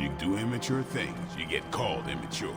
you do immature things, you get called immature.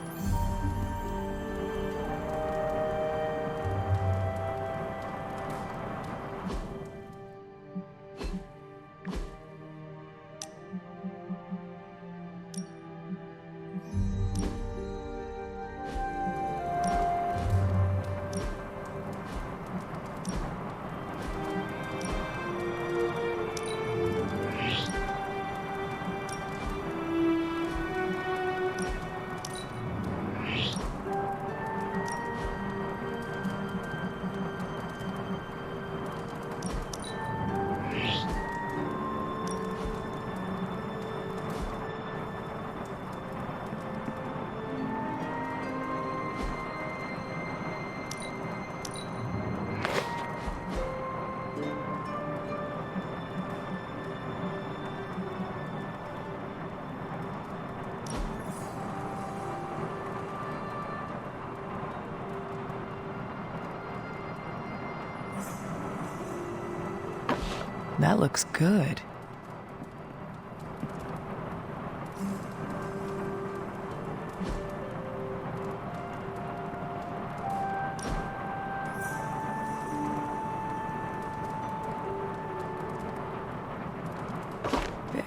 That looks good.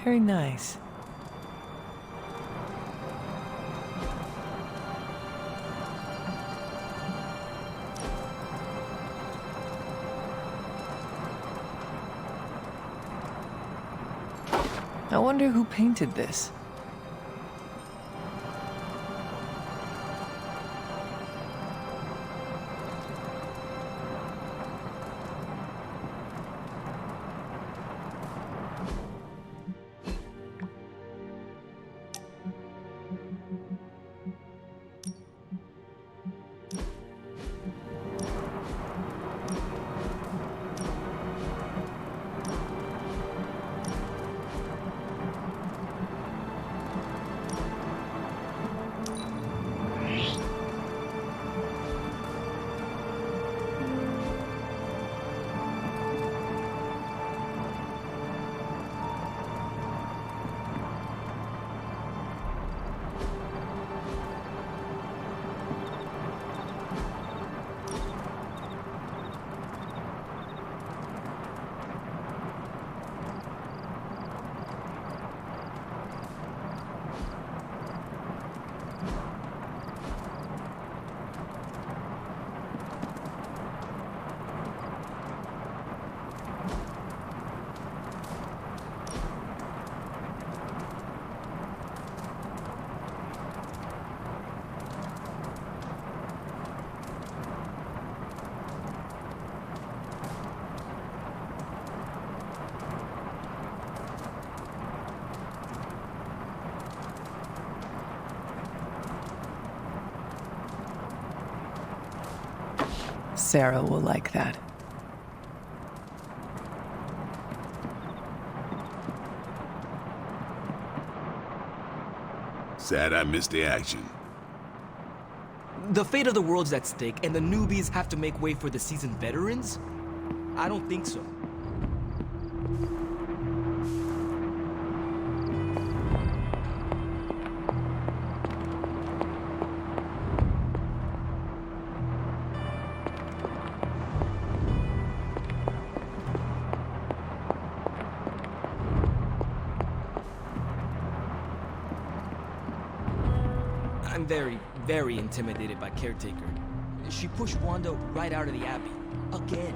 Very nice. I wonder who painted this. Sarah will like that. Sad I missed the action. The fate of the world's at stake, and the newbies have to make way for the seasoned veterans? I don't think so. I'm very intimidated by Caretaker. She pushed Wanda right out of the Abbey. Again.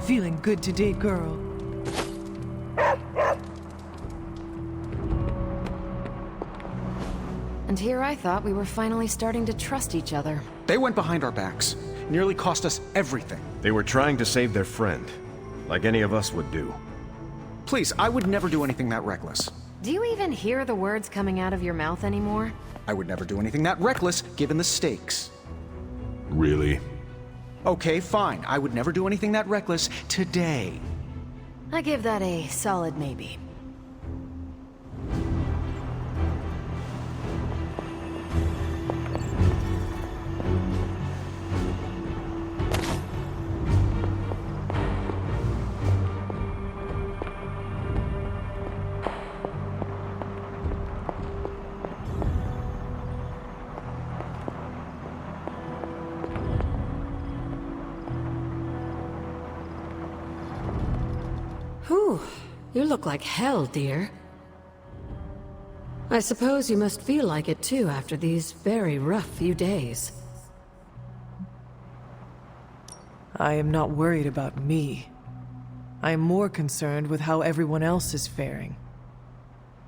Feeling good today, girl. And here I thought we were finally starting to trust each other. They went behind our backs. Nearly cost us everything. They were trying to save their friend, like any of us would do. Please, I would never do anything that reckless. Do you even hear the words coming out of your mouth anymore? I would never do anything that reckless, given the stakes. Really? Okay, fine. I would never do anything that reckless today. I give that a solid maybe. You look like hell, dear. I suppose you must feel like it too after these very rough few days. I am not worried about me. I am more concerned with how everyone else is faring.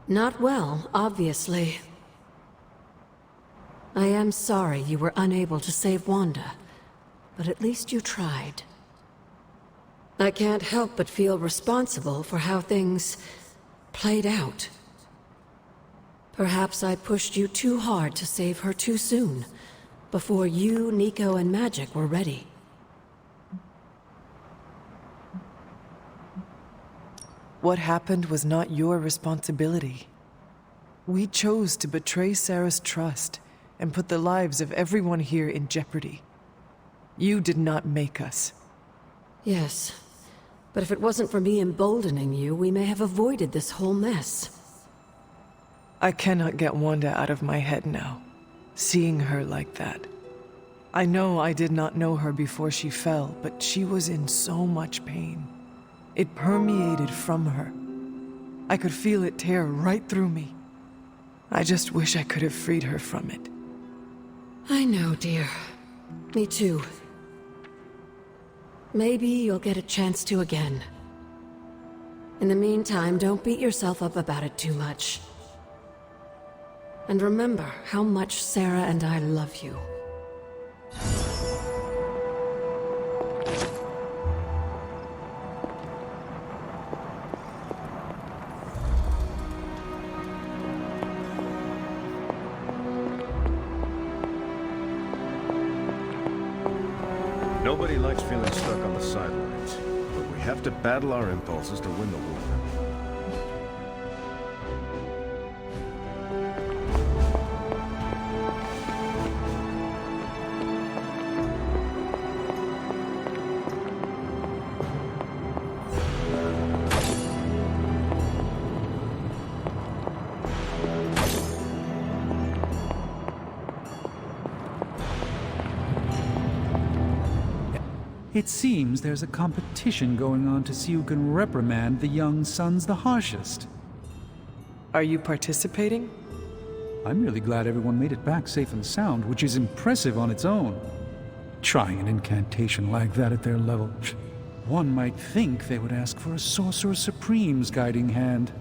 Not well, obviously. I am sorry you were unable to save Wanda, but at least you tried. I can't help but feel responsible for how things played out. Perhaps I pushed you too hard to save her too soon, before you, Nico, and Magic were ready. What happened was not your responsibility. We chose to betray Sarah's trust and put the lives of everyone here in jeopardy. You did not make us. Yes, but if it wasn't for me emboldening you, we may have avoided this whole mess. I cannot get Wanda out of my head now, seeing her like that. I know I did not know her before she fell, but she was in so much pain. It permeated from her. I could feel it tear right through me. I just wish I could have freed her from it. I know, dear. Me too. Maybe you'll get a chance to again. In the meantime, don't beat yourself up about it too much. And remember how much Sarah and I love you. Nobody likes feeling stuck on the sidelines, but we have to battle our impulses to win the war. It seems there's a competition going on to see who can reprimand the young sons the harshest. Are you participating? I'm really glad everyone made it back safe and sound, which is impressive on its own. Trying an incantation like that at their level, one might think they would ask for a Sorcerer Supreme's guiding hand.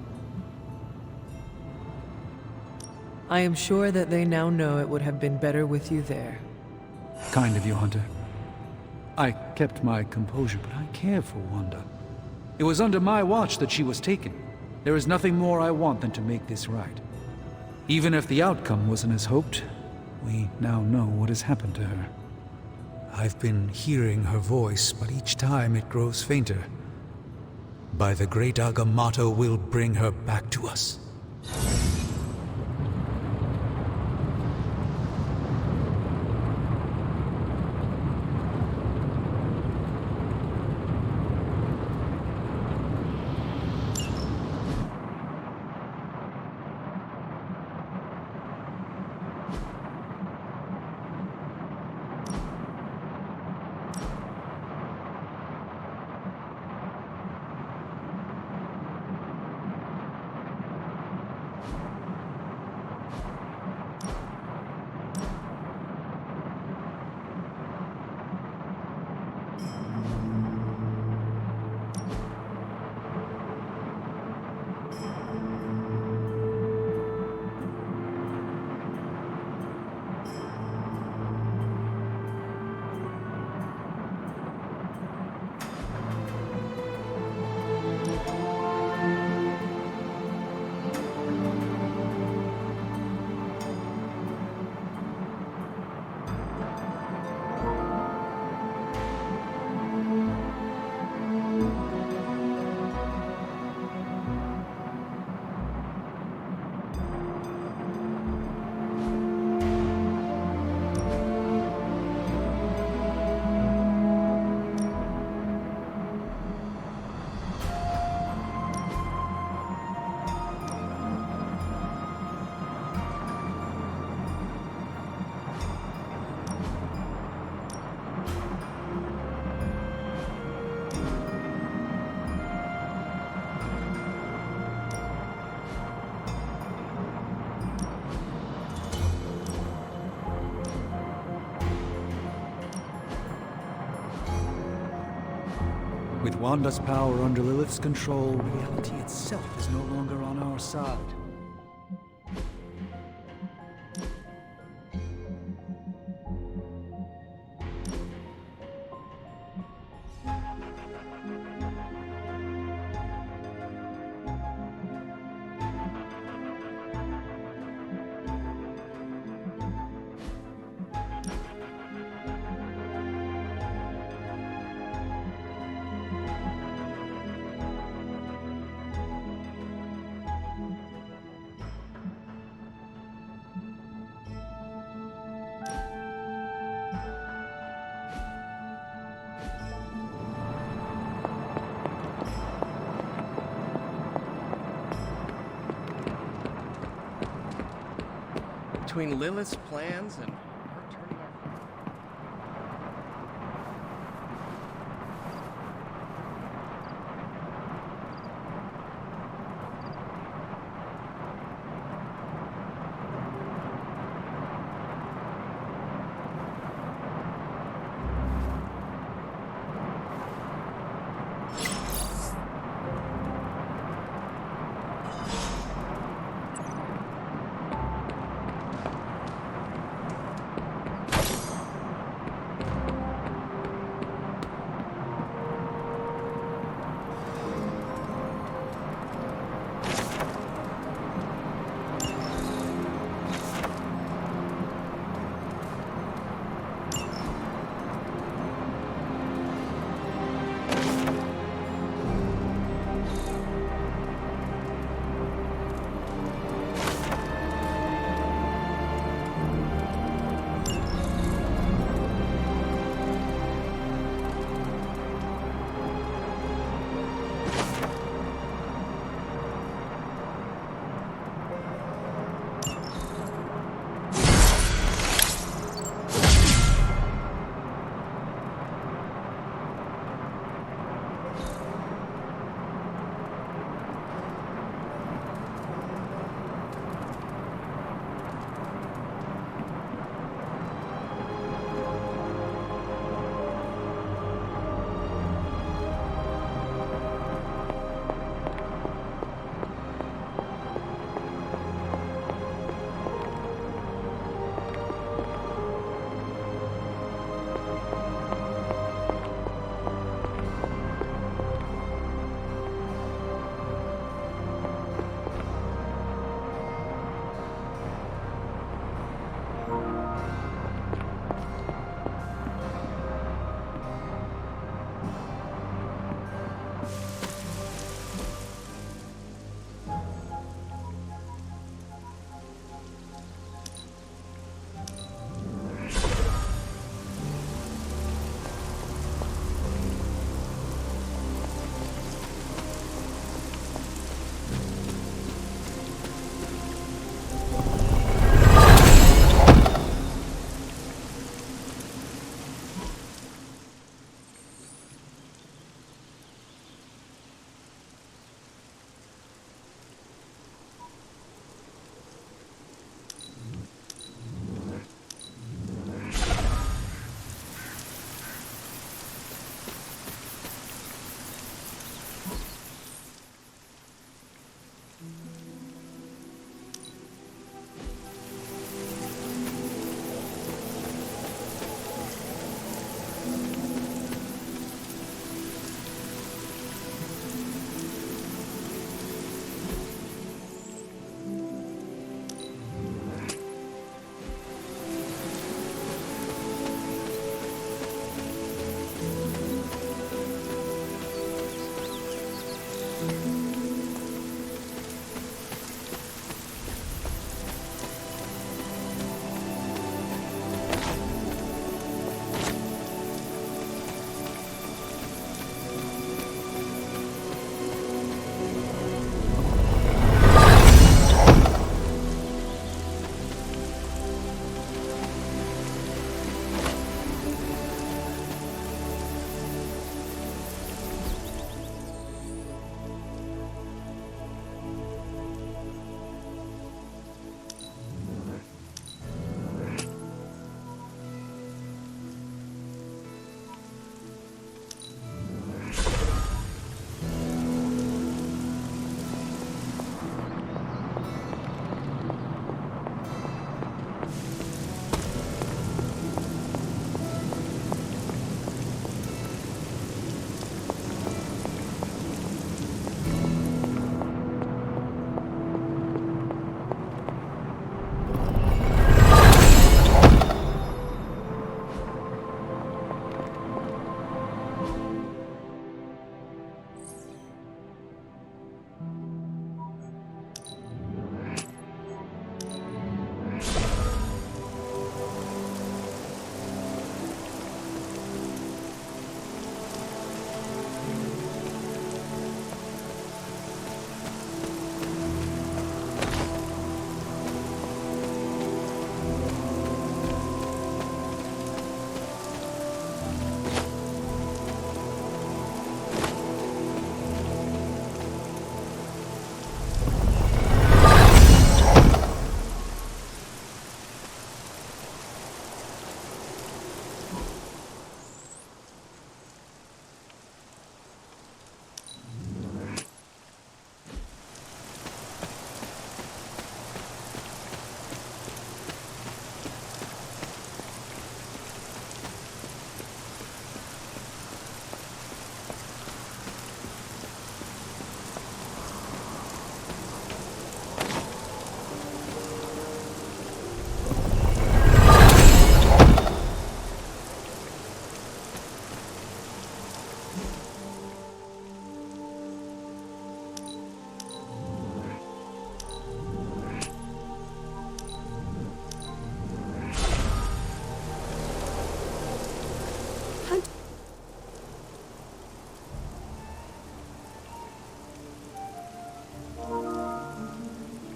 I am sure that they now know it would have been better with you there. Kind of you, Hunter. I kept my composure, but I care for Wanda. It was under my watch that she was taken. There is nothing more I want than to make this right. Even if the outcome wasn't as hoped, we now know what has happened to her. I've been hearing her voice, but each time it grows fainter. By the great Agamotto, we'll bring her back to us. With Wanda's power under Lilith's control, reality itself is no longer on our side. Between Lilith's plans and her turning our...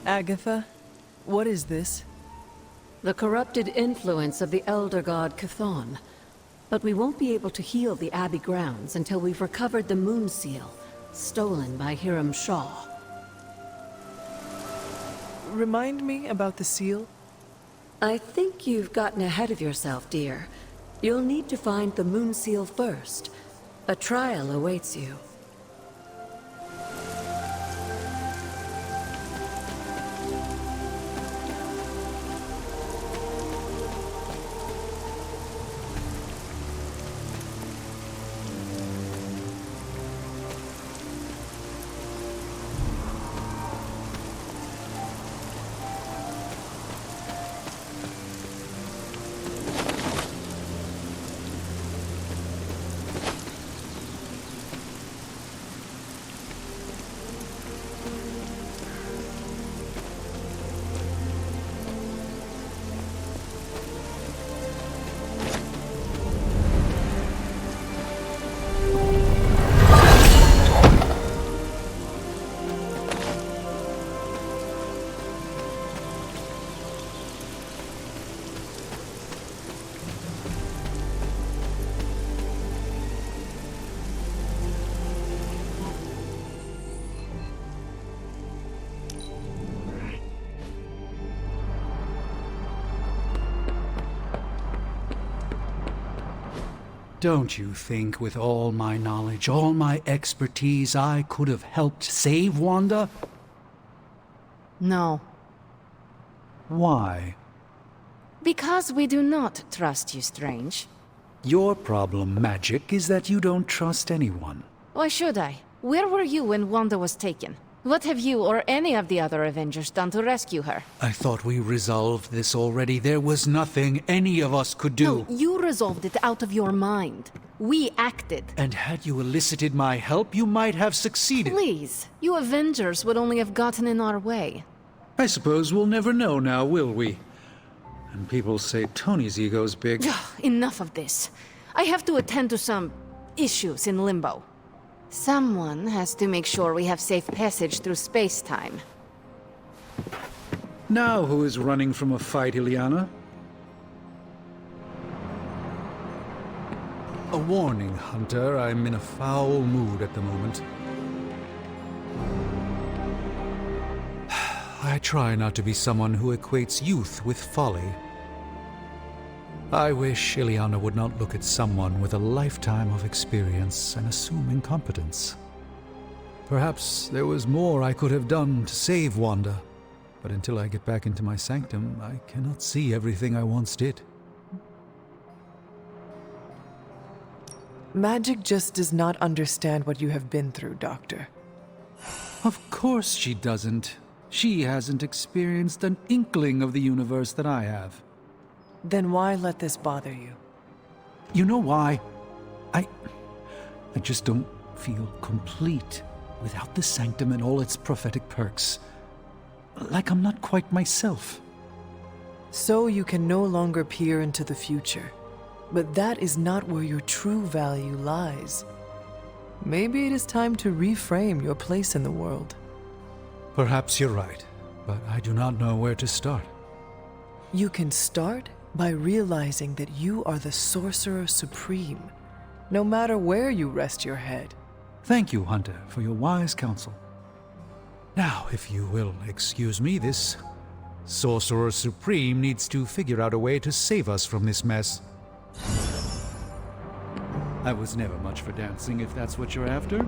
Agatha, what is this? The corrupted influence of the Elder God Chthon. But we won't be able to heal the Abbey grounds until we've recovered the Moon Seal, stolen by Hiram Shaw. Remind me about the seal? I think you've gotten ahead of yourself, dear. You'll need to find the Moon Seal first. A trial awaits you. Don't you think with all my knowledge, all my expertise, I could have helped save Wanda? No. Why? Because we do not trust you, Strange. Your problem, Magic, is that you don't trust anyone. Why should I? Where were you when Wanda was taken? What have you or any of the other Avengers done to rescue her? I thought we resolved this already. There was nothing any of us could do. No, you resolved it out of your mind. We acted. And had you elicited my help, you might have succeeded. Please, you Avengers would only have gotten in our way. I suppose we'll never know now, will we? And people say Tony's ego's big. Enough of this. I have to attend to some issues in Limbo. Someone has to make sure we have safe passage through space-time. Now who is running from a fight, Illyana? A warning, Hunter. I'm in a foul mood at the moment. I try not to be someone who equates youth with folly. I wish Illyana would not look at someone with a lifetime of experience and assume incompetence. Perhaps there was more I could have done to save Wanda, but until I get back into my sanctum, I cannot see everything I once did. Magic just does not understand what you have been through, Doctor. Of course she doesn't. She hasn't experienced an inkling of the universe that I have. Then why let this bother you? You know why? I just don't feel complete without the sanctum and all its prophetic perks. Like I'm not quite myself. So you can no longer peer into the future. But that is not where your true value lies. Maybe it is time to reframe your place in the world. Perhaps you're right, but I do not know where to start. You can start by realizing that you are the Sorcerer Supreme, no matter where you rest your head. Thank you, Hunter, for your wise counsel. Now, if you will excuse me, this Sorcerer Supreme needs to figure out a way to save us from this mess. I was never much for dancing, if that's what you're after.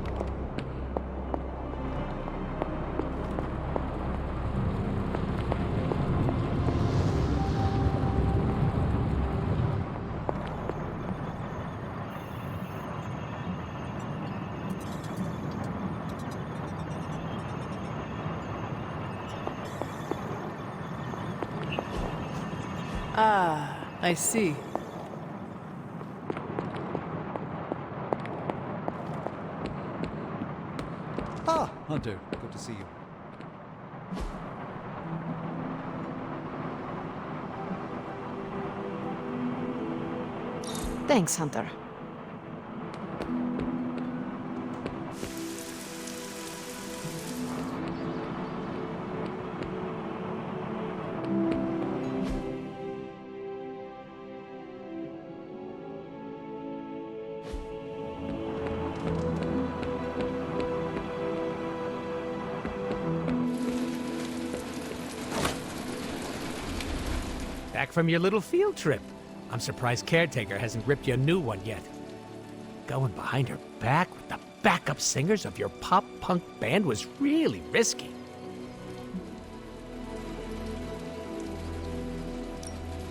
Ah, I see. Ah, Hunter, good to see you. Thanks, Hunter. Back from your little field trip. I'm surprised Caretaker hasn't ripped you a new one yet. Going behind her back with the backup singers of your pop-punk band was really risky.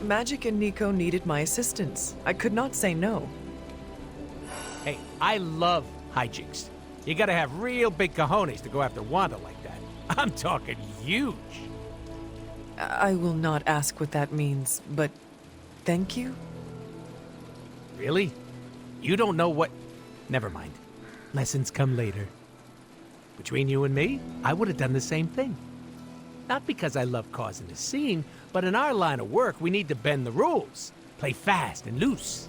Magic and Nico needed my assistance. I could not say no. Hey, I love hijinks. You gotta have real big cojones to go after Wanda like that. I'm talking huge. I will not ask what that means, but thank you? Really? You don't know what... Never mind. Lessons come later. Between you and me, I would have done the same thing. Not because I love causing a scene, but in our line of work, we need to bend the rules. Play fast and loose.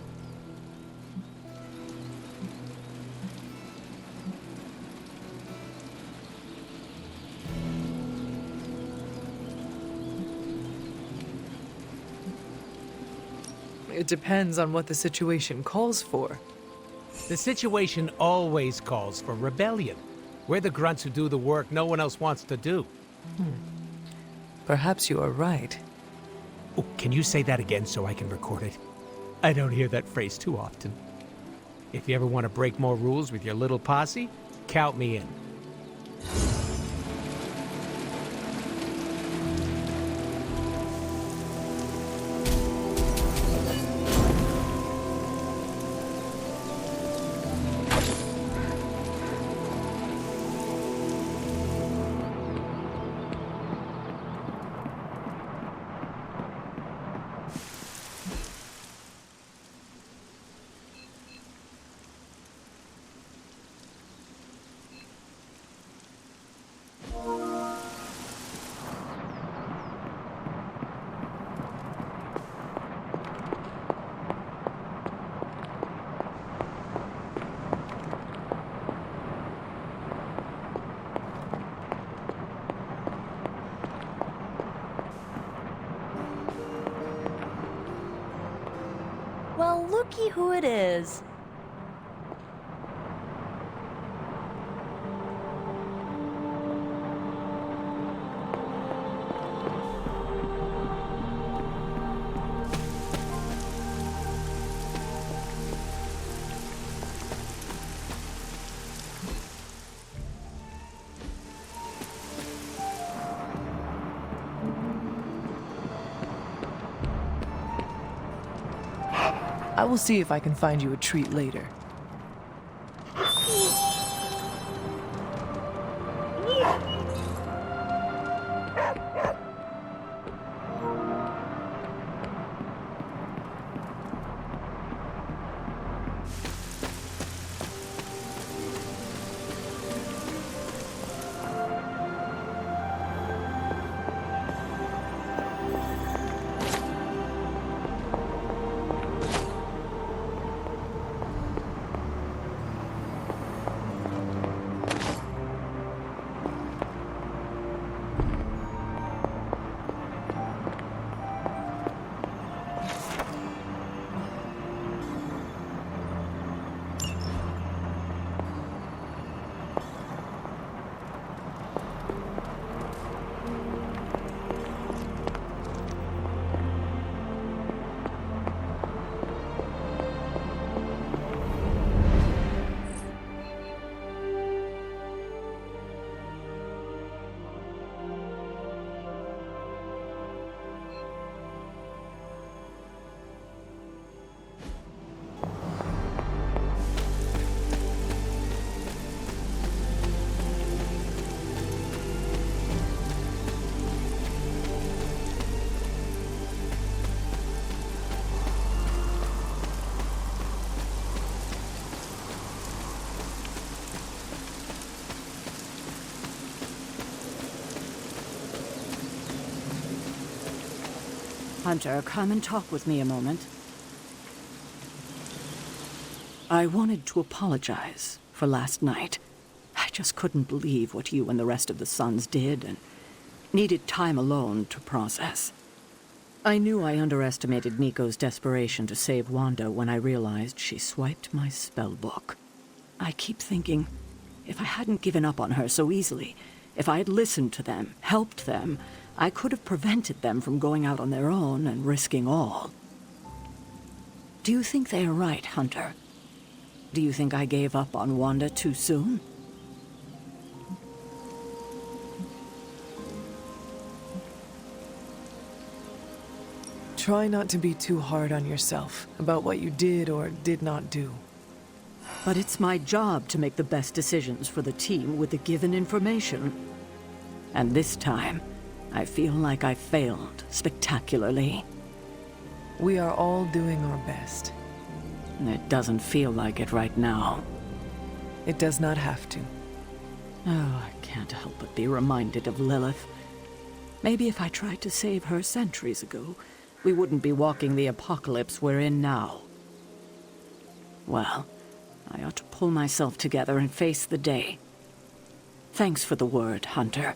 It depends on what the situation calls for. The situation always calls for rebellion. We're the grunts who do the work no one else wants to do. Perhaps you are right. Oh, can you say that again so I can record it? I don't hear that phrase too often. If you ever want to break more rules with your little posse, count me in. Well, looky who it is. I will see if I can find you a treat later. Hunter, come and talk with me a moment. I wanted to apologize for last night. I just couldn't believe what you and the rest of the Sons did, and needed time alone to process. I knew I underestimated Nico's desperation to save Wanda when I realized she swiped my spellbook. I keep thinking, if I hadn't given up on her so easily, if I had listened to them, helped them, I could have prevented them from going out on their own and risking all. Do you think they are right, Hunter? Do you think I gave up on Wanda too soon? Try not to be too hard on yourself about what you did or did not do. But it's my job to make the best decisions for the team with the given information. And this time, I feel like I failed spectacularly. We are all doing our best. It doesn't feel like it right now. It does not have to. Oh, I can't help but be reminded of Lilith. Maybe if I tried to save her centuries ago, we wouldn't be walking the apocalypse we're in now. Well, I ought to pull myself together and face the day. Thanks for the word, Hunter.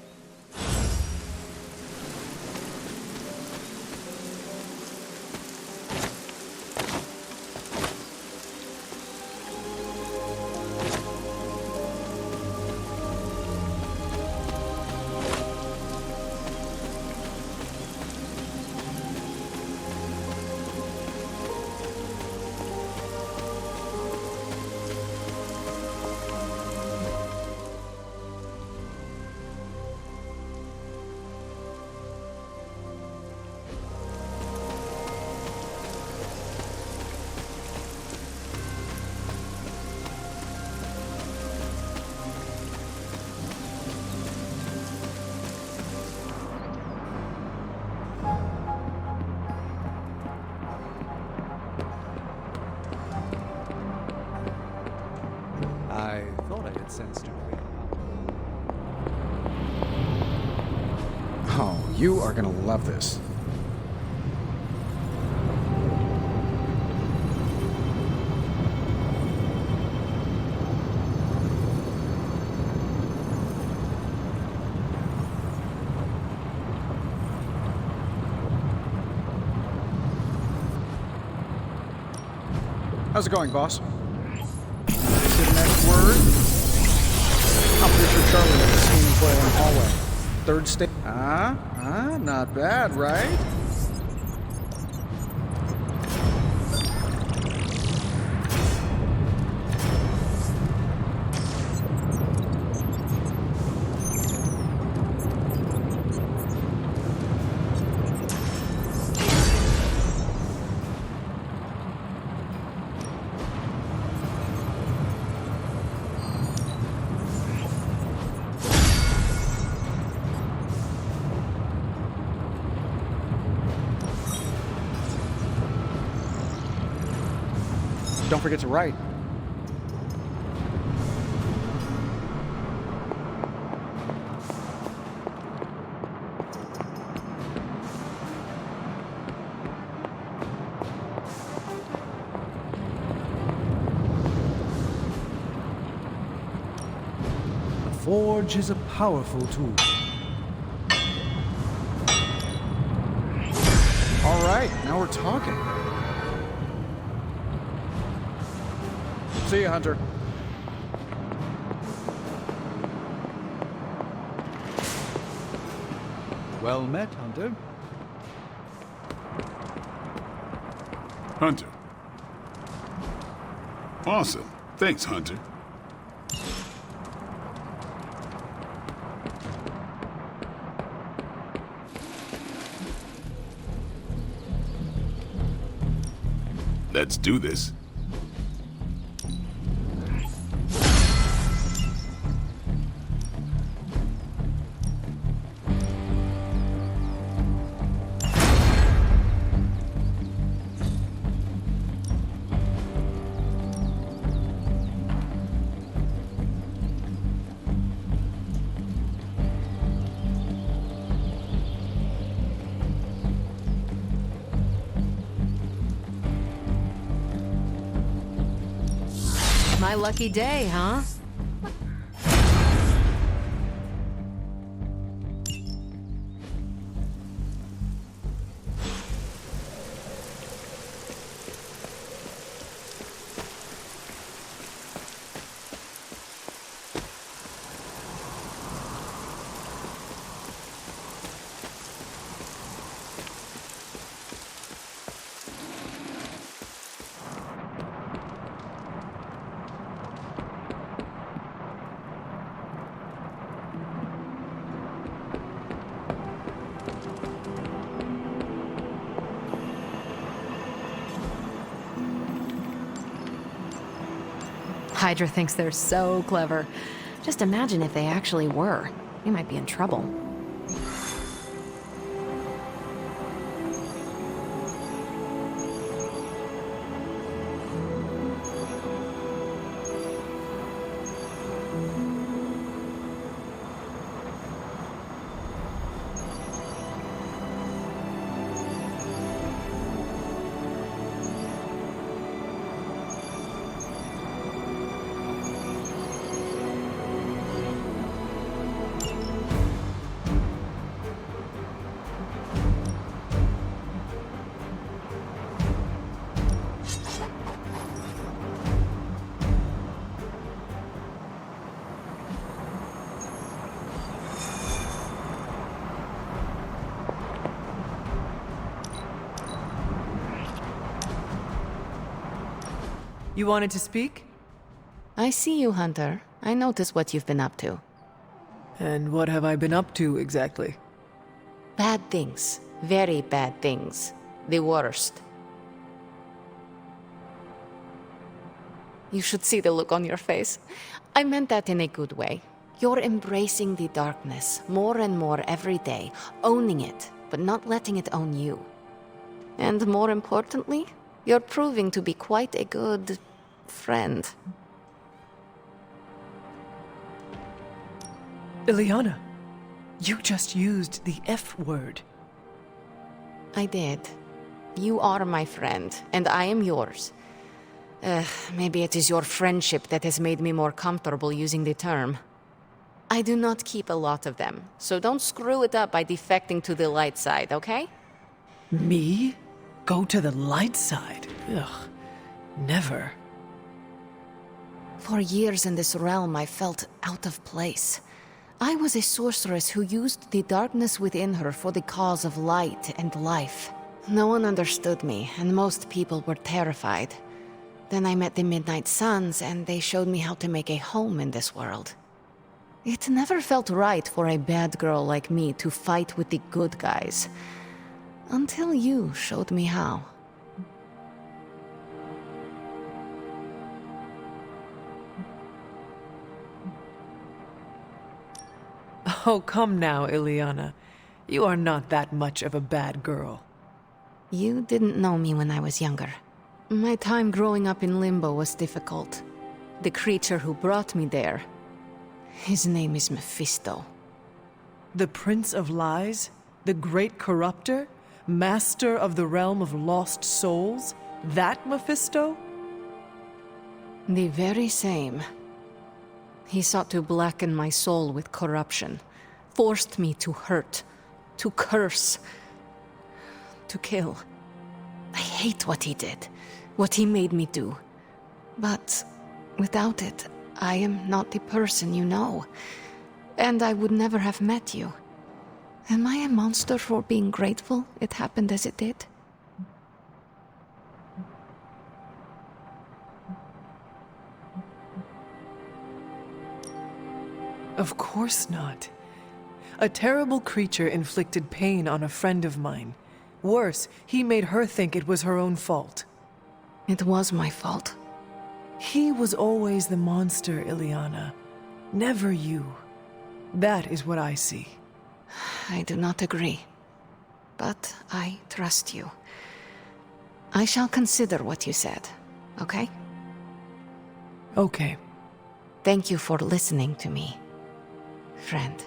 I thought I had sensed you. Oh, you are gonna love this. How's it going, boss? To the next word. I'm pretty sure Charlie had the steaming coil in the hallway. Third stage. Not bad, right? Don't forget to write. The Forge is a powerful tool. All right, now we're talking. See you, Hunter. Well met, Hunter. Hunter. Awesome. Thanks, Hunter. Let's do this. My lucky day, huh? Hydra thinks they're so clever. Just imagine if they actually were. We might be in trouble. You wanted to speak? I see you, Hunter. I notice what you've been up to. And what have I been up to exactly? Bad things. Very bad things. The worst. You should see the look on your face. I meant that in a good way. You're embracing the darkness more and more every day, owning it, but not letting it own you. And more importantly, you're proving to be quite a good friend. Ileana, you just used the F word. I did. You are my friend, and I am yours. Maybe it is your friendship that has made me more comfortable using the term. I do not keep a lot of them, so don't screw it up by defecting to the light side, okay? Me? Go to the light side? Ugh. Never. For years in this realm, I felt out of place. I was a sorceress who used the darkness within her for the cause of light and life. No one understood me, and most people were terrified. Then I met the Midnight Suns, and they showed me how to make a home in this world. It never felt right for a bad girl like me to fight with the good guys. Until you showed me how. Oh, come now, Ileana. You are not that much of a bad girl. You didn't know me when I was younger. My time growing up in Limbo was difficult. The creature who brought me there, his name is Mephisto. The Prince of Lies? The Great Corruptor? Master of the Realm of Lost Souls? That Mephisto? The very same. He sought to blacken my soul with corruption, forced me to hurt, to curse, to kill. I hate what he did, what he made me do. But without it, I am not the person you know, and I would never have met you. Am I a monster for being grateful it happened as it did? Of course not. A terrible creature inflicted pain on a friend of mine. Worse, he made her think it was her own fault. It was my fault. He was always the monster, Ileana. Never you. That is what I see. I do not agree. But I trust you. I shall consider what you said, okay? Okay. Thank you for listening to me, friend.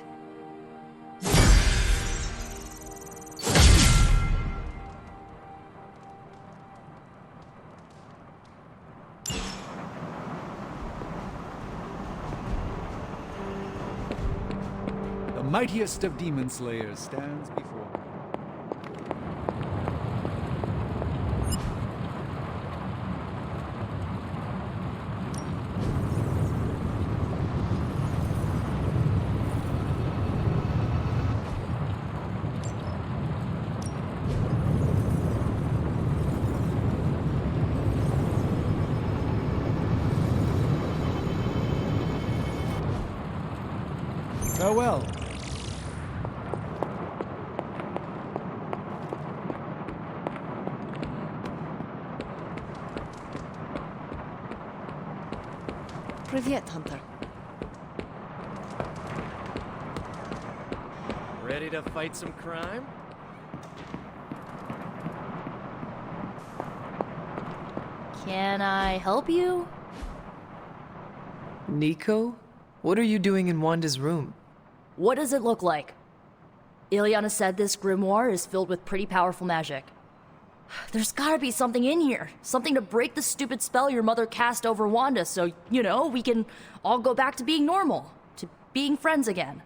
The mightiest of demon slayers stands before me. Farewell. Privyet, Hunter. Ready to fight some crime? Can I help you? Nico? What are you doing in Wanda's room? What does it look like? Ilyana said this grimoire is filled with pretty powerful magic. There's gotta be something in here. Something to break the stupid spell your mother cast over Wanda so, you know, we can all go back to being normal. To being friends again.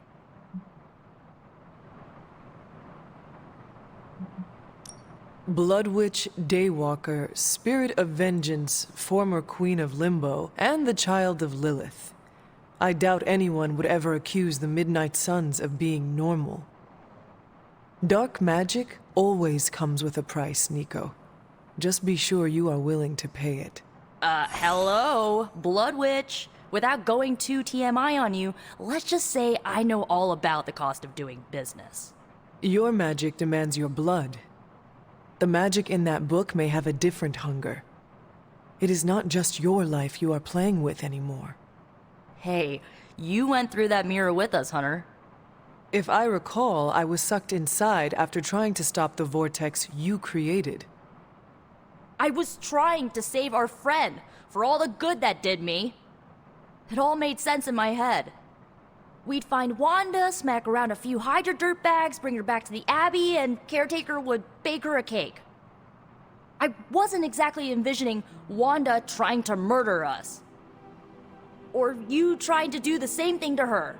Blood Witch, Daywalker, Spirit of Vengeance, former Queen of Limbo, and the Child of Lilith. I doubt anyone would ever accuse the Midnight Suns of being normal. Dark magic always comes with a price, Nico. Just be sure you are willing to pay it. Hello? Blood Witch. Without going too TMI on you, let's just say I know all about the cost of doing business. Your magic demands your blood. The magic in that book may have a different hunger. It is not just your life you are playing with anymore. Hey, you went through that mirror with us, Hunter. If I recall, I was sucked inside after trying to stop the vortex you created. I was trying to save our friend for all the good that did me. It all made sense in my head. We'd find Wanda, smack around a few Hydra dirtbags, bring her back to the Abbey, and Caretaker would bake her a cake. I wasn't exactly envisioning Wanda trying to murder us. Or you trying to do the same thing to her.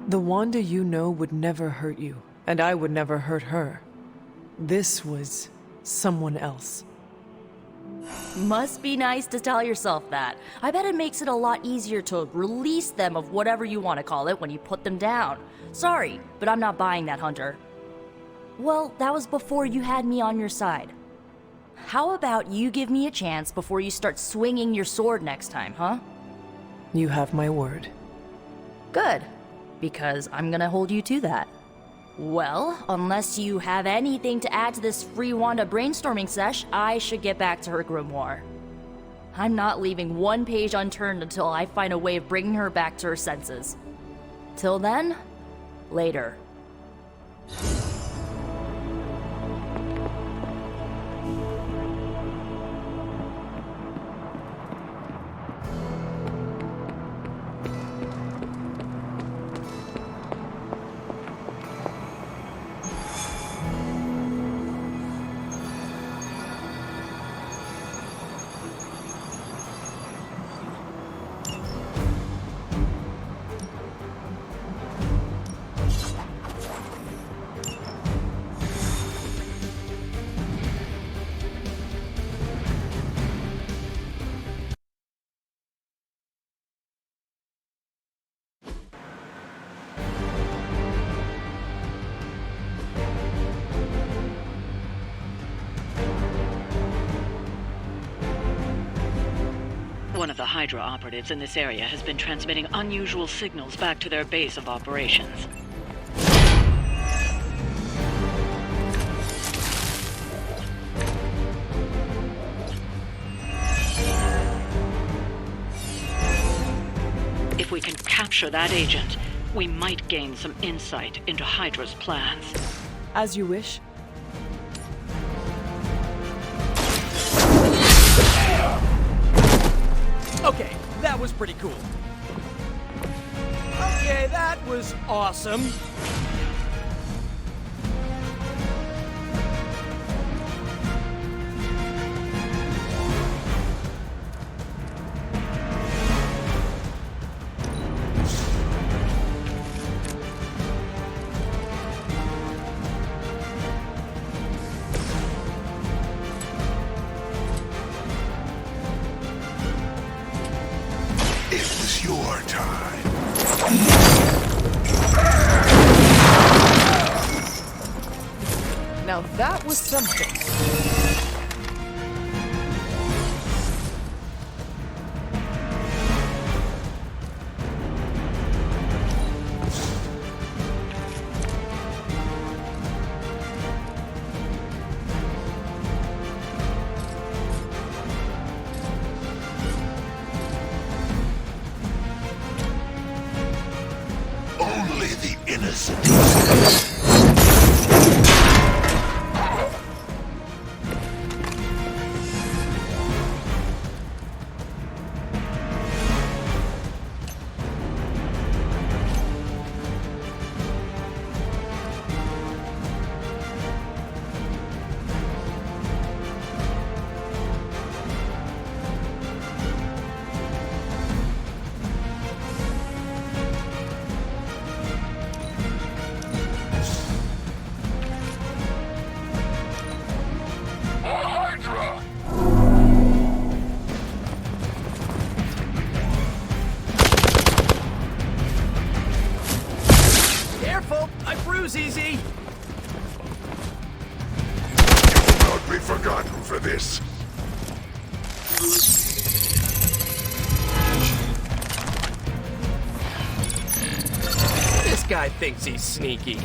The Wanda you know would never hurt you, and I would never hurt her. This was someone else. Must be nice to tell yourself that. I bet it makes it a lot easier to release them of whatever you want to call it when you put them down. Sorry, but I'm not buying that, Hunter. Well, that was before you had me on your side. How about you give me a chance before you start swinging your sword next time, huh? You have my word. Good, because I'm gonna hold you to that. Well, unless you have anything to add to this free Wanda brainstorming sesh, I should get back to her grimoire. I'm not leaving one page unturned until I find a way of bringing her back to her senses. Till then, later. One of the Hydra operatives in this area has been transmitting unusual signals back to their base of operations. If we can capture that agent, we might gain some insight into Hydra's plans. As you wish. Okay, that was pretty cool. Okay, that was awesome. It was your time. Now that was something. Careful! I bruise easy! You will not be forgotten for this. This guy thinks he's sneaky.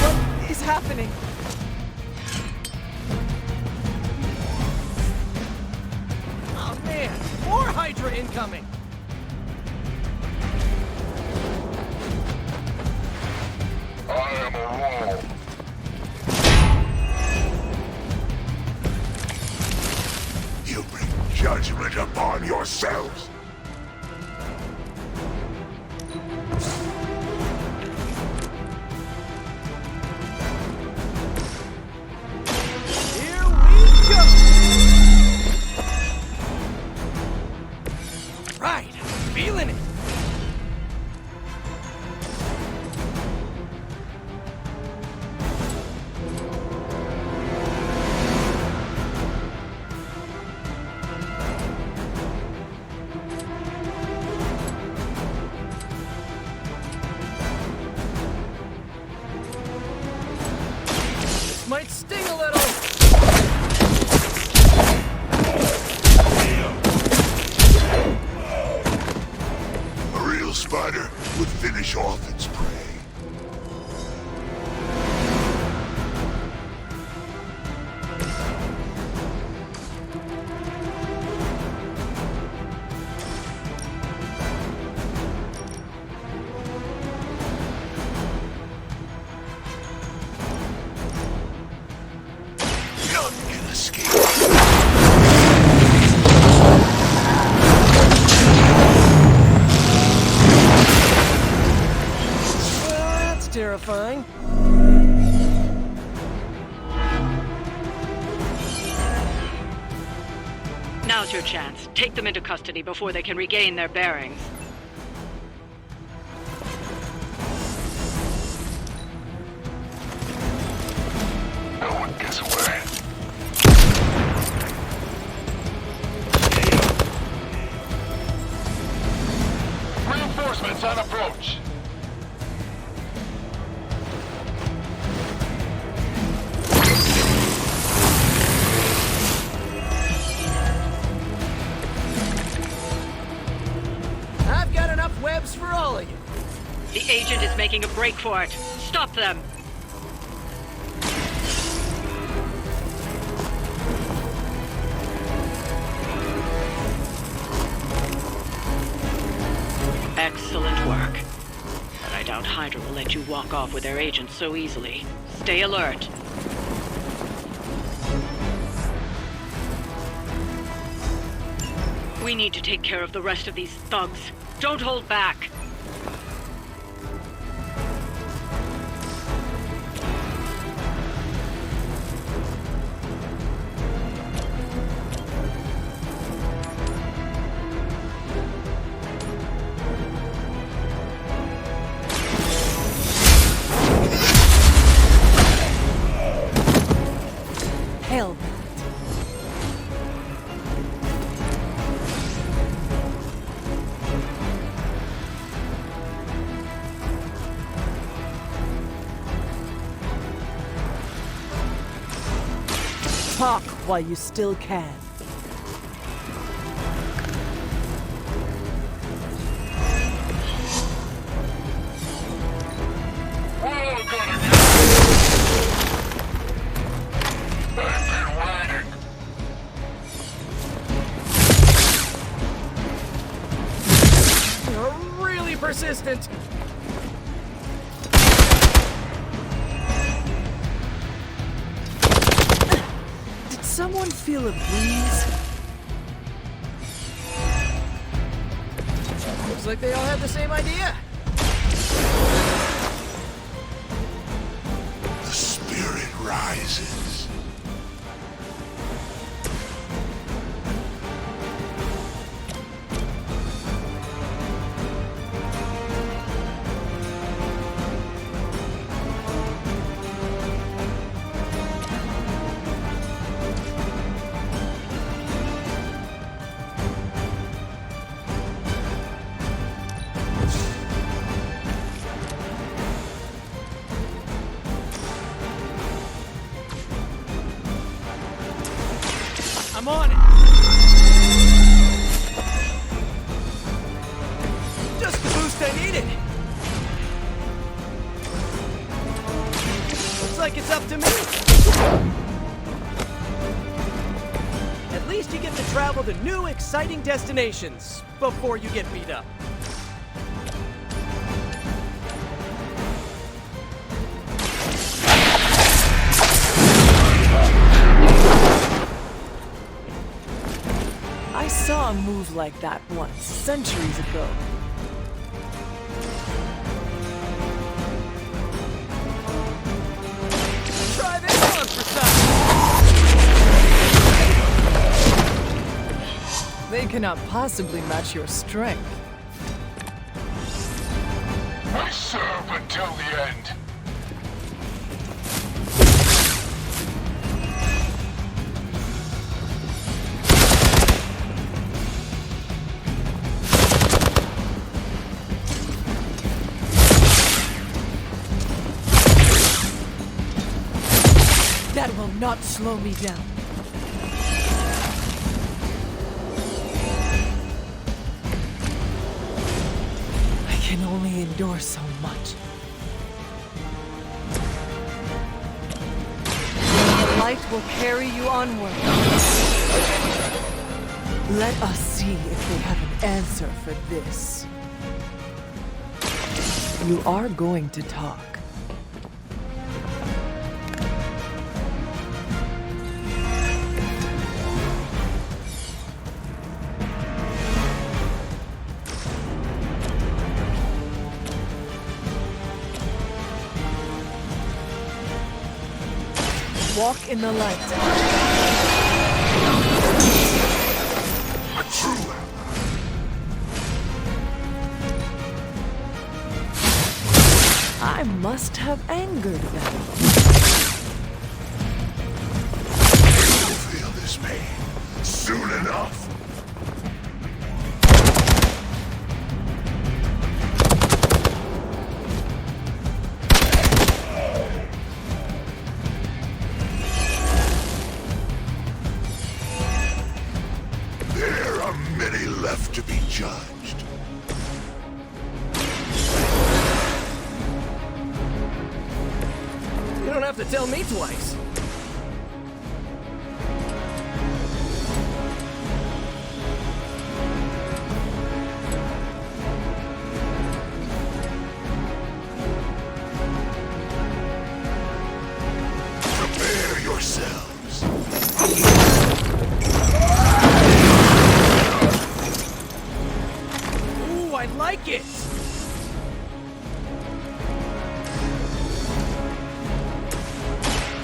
What is happening? Oh man! More Hydra incoming! I am a wall. You bring judgment upon yourselves. Here we go! Right, I'm feeling it! This might sting a little! A real spider would finish off its prey. None can escape. That's terrifying. Now's your chance. Take them into custody before they can regain their bearings. No one gets away. Reinforcements on approach. I've got enough webs for all of you. The agent is making a break for it. Stop them! Excellent work. But I doubt Hydra will let you walk off with their agents so easily. Stay alert. We need to take care of the rest of these thugs. Don't hold back. Hell. Talk while you still can. You're really persistent. someone feel a breeze? Looks like they all have the same idea. The spirit rises. I'm on it. Just the boost I needed. Looks like it's up to me. At least you get to travel to new, exciting destinations before you get beat up. I saw a move like that once, centuries ago. Try this one for size. They cannot possibly match your strength. I serve until the end. That will not slow me down. I can only endure so much. The light will carry you onward. Let us see if they have an answer for this. You are going to talk. Walk in the light. A true ally. I must have angered them. You'll feel this pain soon enough. There are many left to be judged. You don't have to tell me twice. Prepare yourselves. Ooh, I like it.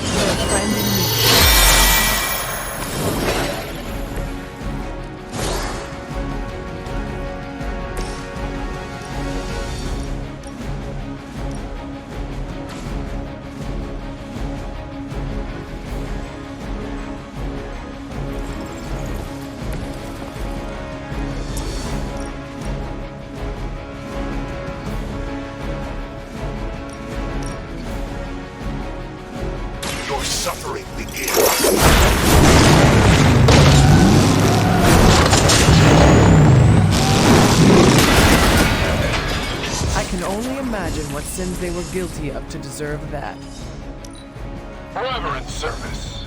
You're a friend in me. Your suffering begins. I can only imagine what sins they were guilty of to deserve that. Forever in service.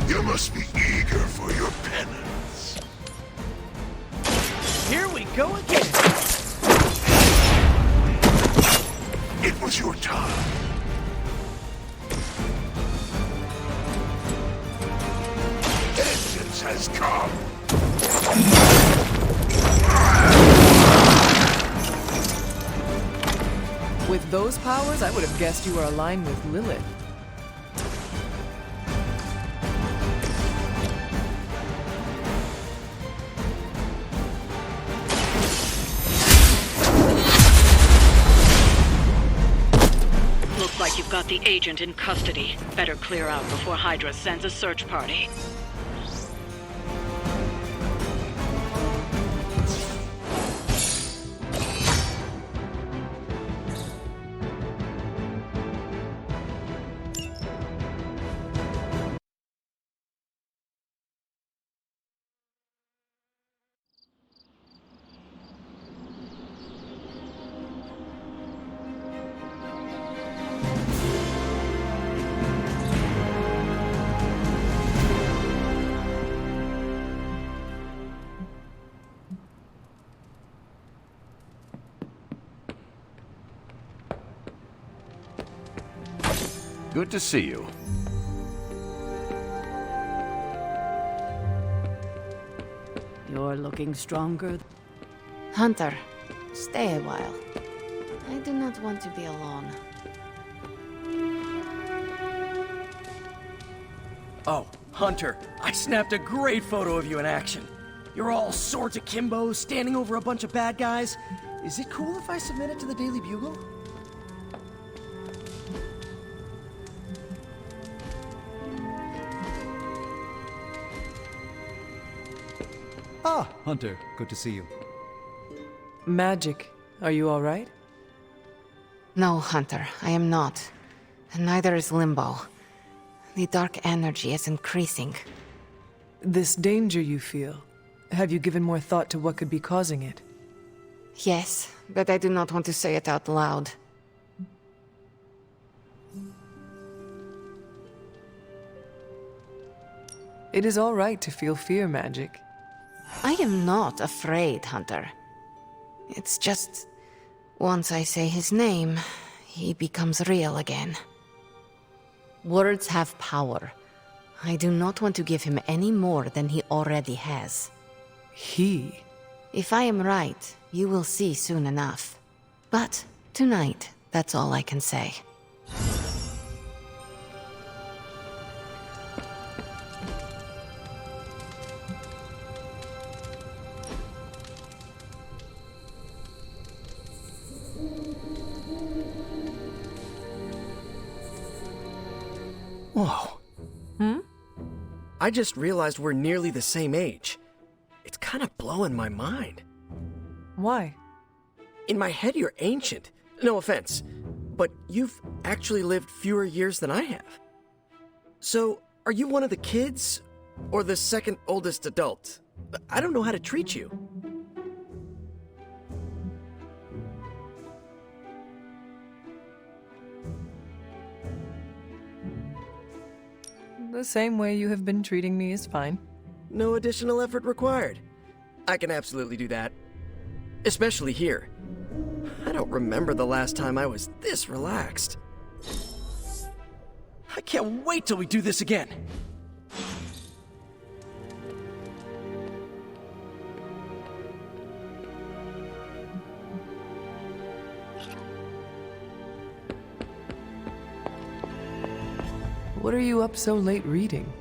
You must be eager for your penance. go again. It was your time. Vengeance has come. With those powers, I would have guessed you were aligned with Lilith. Looks like you've got the agent in custody. Better clear out before Hydra sends a search party. Good to see you. You're looking stronger. Hunter, stay a while. I do not want to be alone. Oh, Hunter, I snapped a great photo of you in action. You're all swords akimbo, standing over a bunch of bad guys. Is it cool if I submit it to the Daily Bugle? Ah, Hunter, good to see you. Magic, are you all right? No, Hunter, I am not. And neither is Limbo. The dark energy is increasing. This danger you feel, have you given more thought to what could be causing it? Yes, but I do not want to say it out loud. It is all right to feel fear, Magic. I am not afraid, Hunter. It's just... once I say his name, he becomes real again. Words have power. I do not want to give him any more than he already has. He? If I am right, you will see soon enough. But tonight, that's all I can say. Whoa. I just realized we're nearly the same age. It's kind of blowing my mind. Why? In my head, you're ancient. No offense. But you've actually lived fewer years than I have. So, are you one of the kids? Or the second oldest adult? I don't know how to treat you. The same way you have been treating me is fine. No additional effort required. I can absolutely do that. Especially here. I don't remember the last time I was this relaxed. I can't wait till we do this again. What are you up so late reading?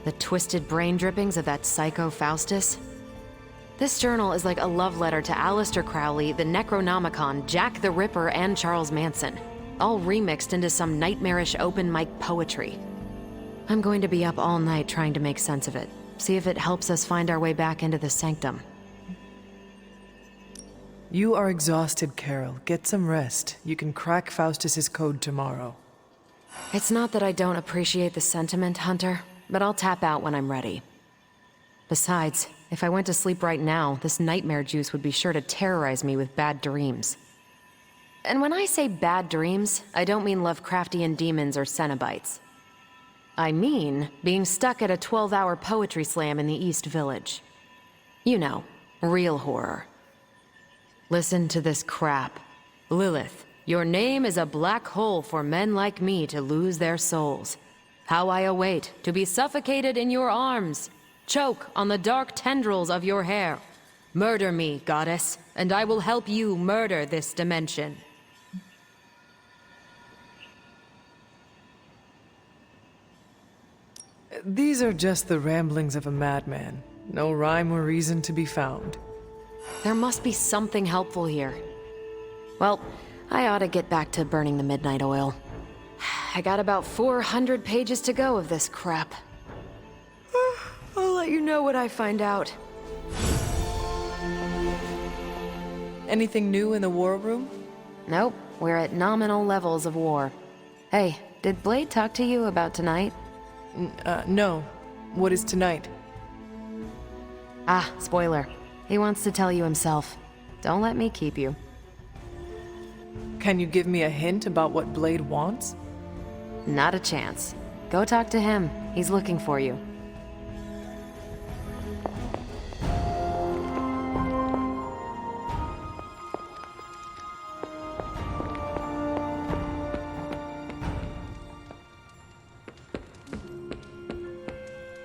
The twisted brain drippings of that psycho Faustus? This journal is like a love letter to Aleister Crowley, the Necronomicon, Jack the Ripper, and Charles Manson, all remixed into some nightmarish open mic poetry. I'm going to be up all night trying to make sense of it, see if it helps us find our way back into the sanctum. You are exhausted, Carol. Get some rest. You can crack Faustus's code tomorrow. It's not that I don't appreciate the sentiment, Hunter, but I'll tap out when I'm ready. Besides, if I went to sleep right now, this nightmare juice would be sure to terrorize me with bad dreams. And when I say bad dreams, I don't mean Lovecraftian demons or Cenobites. I mean being stuck at a 12-hour poetry slam in the East Village. You know, real horror. Listen to this crap. Lilith, your name is a black hole for men like me to lose their souls. How I await to be suffocated in your arms. Choke on the dark tendrils of your hair. Murder me, goddess, and I will help you murder this dimension. These are just the ramblings of a madman. No rhyme or reason to be found. There must be something helpful here. Well, I ought to get back to burning the midnight oil. I got about 400 pages to go of this crap. I'll let you know what I find out. Anything new in the war room? Nope, we're at nominal levels of war. Hey, did Blade talk to you about tonight? No. What is tonight? Ah, spoiler. He wants to tell you himself. Don't let me keep you. Can you give me a hint about what Blade wants? Not a chance. Go talk to him. He's looking for you.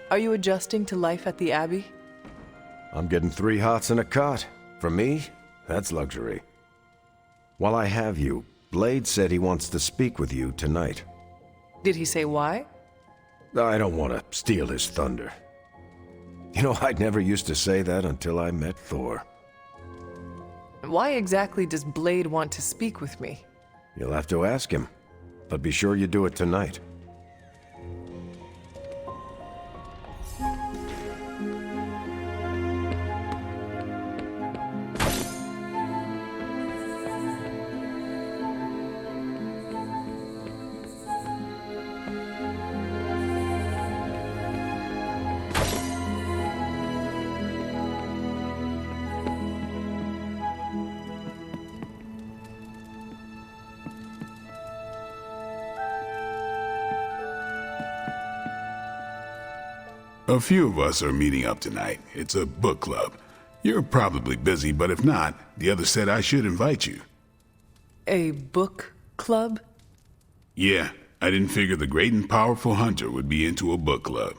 Are you adjusting to life at the Abbey? I'm getting 3 hots and a cot. For me, that's luxury. While I have you, Blade said he wants to speak with you tonight. Did he say why? I don't want to steal his thunder. You know, I never used to say that until I met Thor. Why exactly does Blade want to speak with me? You'll have to ask him, but be sure you do it tonight. A few of us are meeting up tonight. It's a book club. You're probably busy, but if not, the others said I should invite you. A book club? Yeah, I didn't figure the great and powerful Hunter would be into a book club.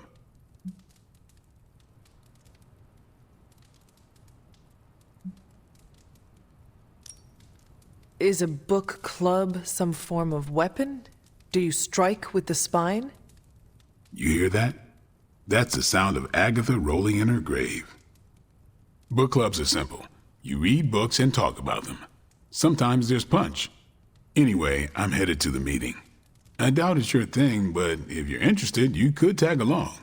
Is a book club some form of weapon? Do you strike with the spine? You hear that? That's the sound of Agatha rolling in her grave. Book clubs are simple. You read books and talk about them. Sometimes there's punch. Anyway, I'm headed to the meeting. I doubt it's your thing, but if you're interested, you could tag along.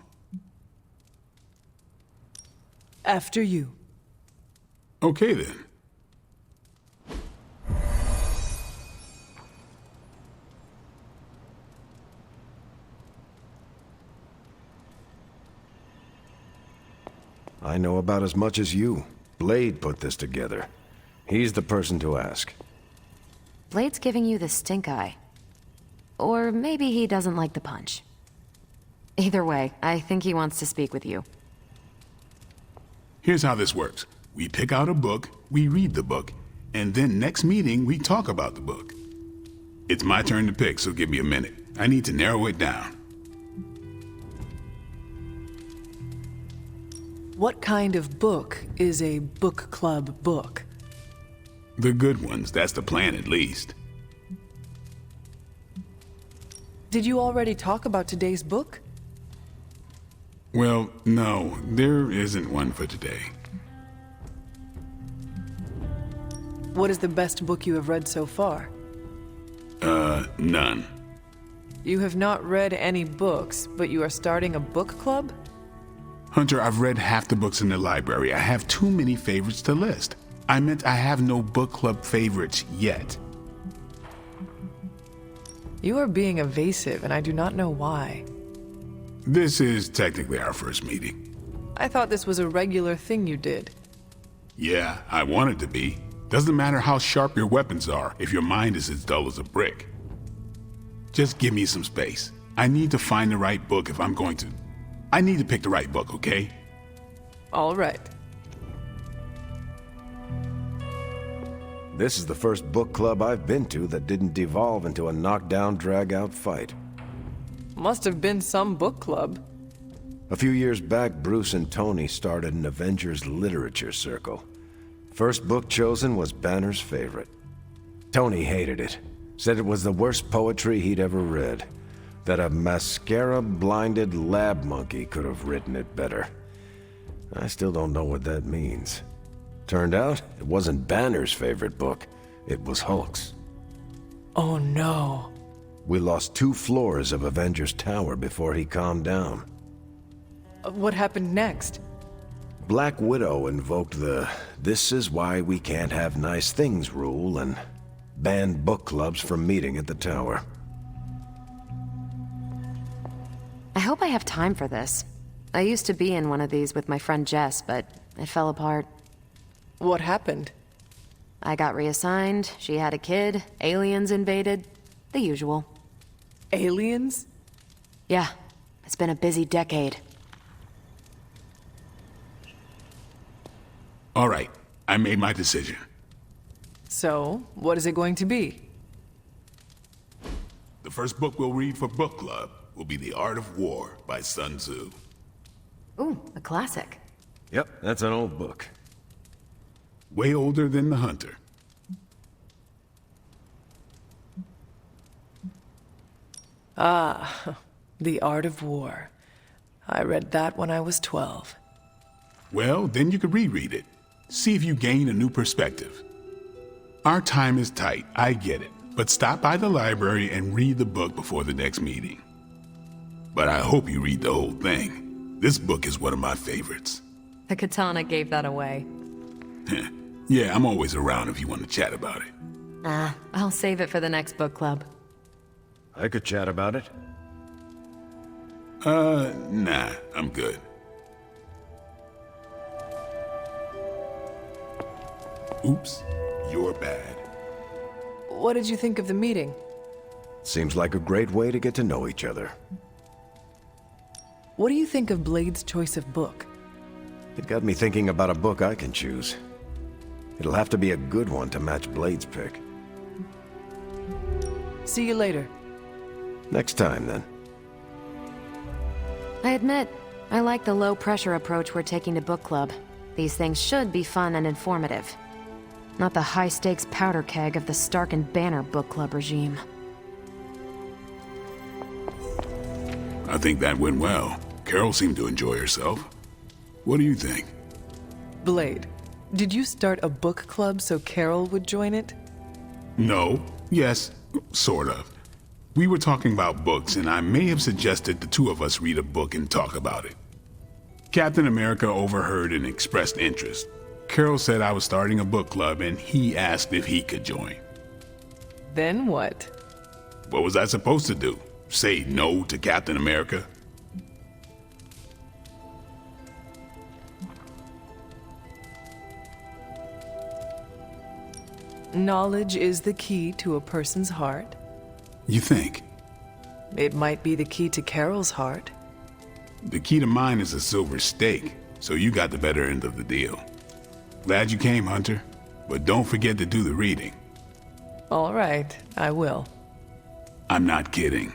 After you. Okay then. I know about as much as you. Blade put this together. He's the person to ask. Blade's giving you the stink eye. Or maybe he doesn't like the punch. Either way, I think he wants to speak with you. Here's how this works. We pick out a book, we read the book, and then next meeting we talk about the book. It's my turn to pick, so give me a minute. I need to narrow it down. What kind of book is a book club book? The good ones, that's the plan at least. Did you already talk about today's book? Well, no, there isn't one for today. What is the best book you have read so far? None. You have not read any books, but you are starting a book club? Hunter, I've read half the books in the library. I have too many favorites to list. I meant I have no book club favorites yet. You are being evasive, and I do not know why. This is technically our first meeting. I thought this was a regular thing you did. Yeah, I want it to be. Doesn't matter how sharp your weapons are if your mind is as dull as a brick. Just give me some space. I need to find the right book if I'm going to... I need to pick the right book, okay? All right. This is the first book club I've been to that didn't devolve into a knockdown, drag-out fight. Must have been some book club. A few years back, Bruce and Tony started an Avengers literature circle. First book chosen was Banner's favorite. Tony hated it. Said it was the worst poetry he'd ever read. That a mascara-blinded lab monkey could have written it better. I still don't know what that means. Turned out, it wasn't Banner's favorite book. It was Hulk's. Oh no. We lost 2 floors of Avengers Tower before he calmed down. What happened next? Black Widow invoked the "this is why we can't have nice things" rule and banned book clubs from meeting at the tower. I hope I have time for this. I used to be in one of these with my friend Jess, but it fell apart. What happened? I got reassigned, she had a kid, aliens invaded, the usual. Aliens? Yeah, it's been a busy decade. All right, I made my decision. So, what is it going to be? The first book we'll read for book club will be The Art of War by Sun Tzu. Ooh, a classic. Yep, that's an old book. Way older than The Hunter. Ah, The Art of War. I read that when I was 12. Well, then you could reread it. See if you gain a new perspective. Our time is tight, I get it. But stop by the library and read the book before the next meeting. But I hope you read the whole thing. This book is one of my favorites. The katana gave that away. Yeah, I'm always around if you want to chat about it. I'll save it for the next book club. I could chat about it. Nah, I'm good. Oops, you're bad. What did you think of the meeting? Seems like a great way to get to know each other. What do you think of Blade's choice of book? It got me thinking about a book I can choose. It'll have to be a good one to match Blade's pick. See you later. Next time, then. I admit, I like the low-pressure approach we're taking to book club. These things should be fun and informative. Not the high-stakes powder keg of the Stark and Banner book club regime. I think that went well. Carol seemed to enjoy herself. What do you think? Blade, did you start a book club so Carol would join it? No. Yes, sort of. We were talking about books, and I may have suggested the two of us read a book and talk about it. Captain America overheard and expressed interest. Carol said I was starting a book club, and he asked if he could join. Then what? What was I supposed to do? Say no to Captain America? Knowledge is the key to a person's heart. You think? It might be the key to Carol's heart. The key to mine is a silver stake, so you got the better end of the deal. Glad you came, Hunter, but don't forget to do the reading. All right, I will. I'm not kidding.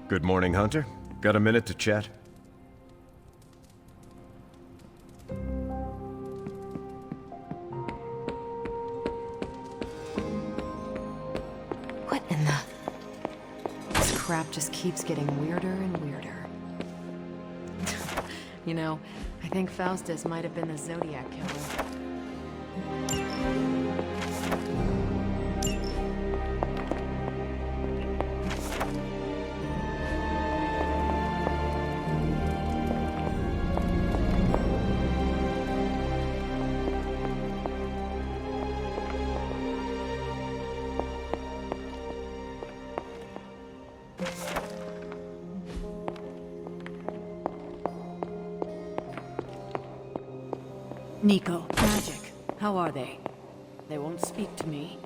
Good morning, Hunter. Got a minute to chat? What in the... This crap just keeps getting weirder and weirder. You know, I think Faustus might have been the Zodiac killer. Nico, Magic, how are they? They won't speak to me.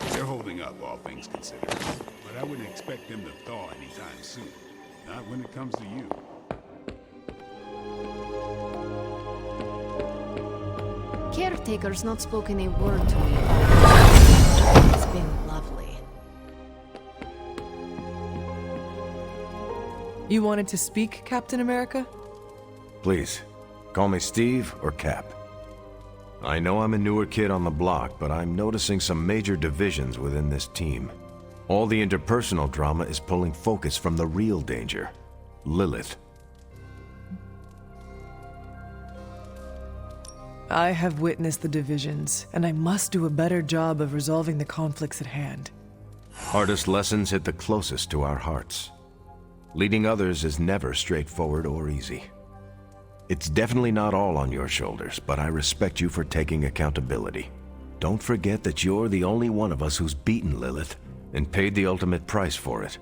They're holding up, all things considered. But I wouldn't expect them to thaw anytime soon. Not when it comes to you. Caretaker's not spoken a word to me all. It's been lovely. You wanted to speak, Captain America? Please, call me Steve or Cap. I know I'm a newer kid on the block, but I'm noticing some major divisions within this team. All the interpersonal drama is pulling focus from the real danger, Lilith. I have witnessed the divisions, and I must do a better job of resolving the conflicts at hand. Hardest lessons hit the closest to our hearts. Leading others is never straightforward or easy. It's definitely not all on your shoulders, but I respect you for taking accountability. Don't forget that you're the only one of us who's beaten Lilith and paid the ultimate price for it.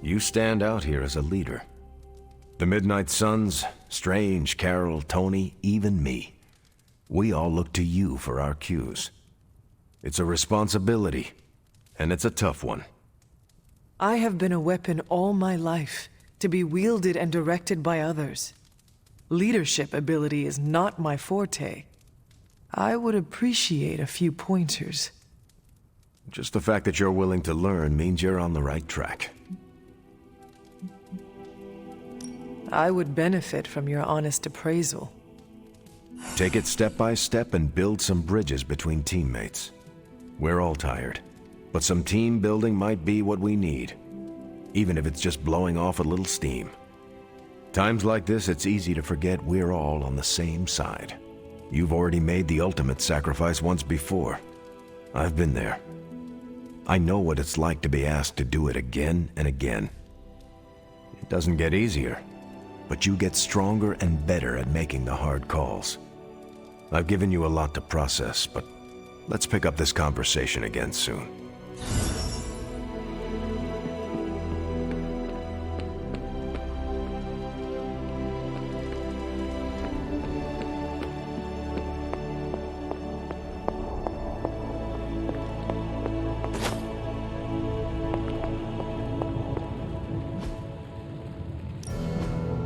You stand out here as a leader. The Midnight Suns, Strange, Carol, Tony, even me. We all look to you for our cues. It's a responsibility, and it's a tough one. I have been a weapon all my life, to be wielded and directed by others. Leadership ability is not my forte. I would appreciate a few pointers. Just the fact that you're willing to learn means you're on the right track. I would benefit from your honest appraisal. Take it step by step and build some bridges between teammates. We're all tired, but some team building might be what we need, even if it's just blowing off a little steam. Times like this, it's easy to forget we're all on the same side. You've already made the ultimate sacrifice once before. I've been there. I know what it's like to be asked to do it again and again. It doesn't get easier, but you get stronger and better at making the hard calls. I've given you a lot to process, but let's pick up this conversation again soon.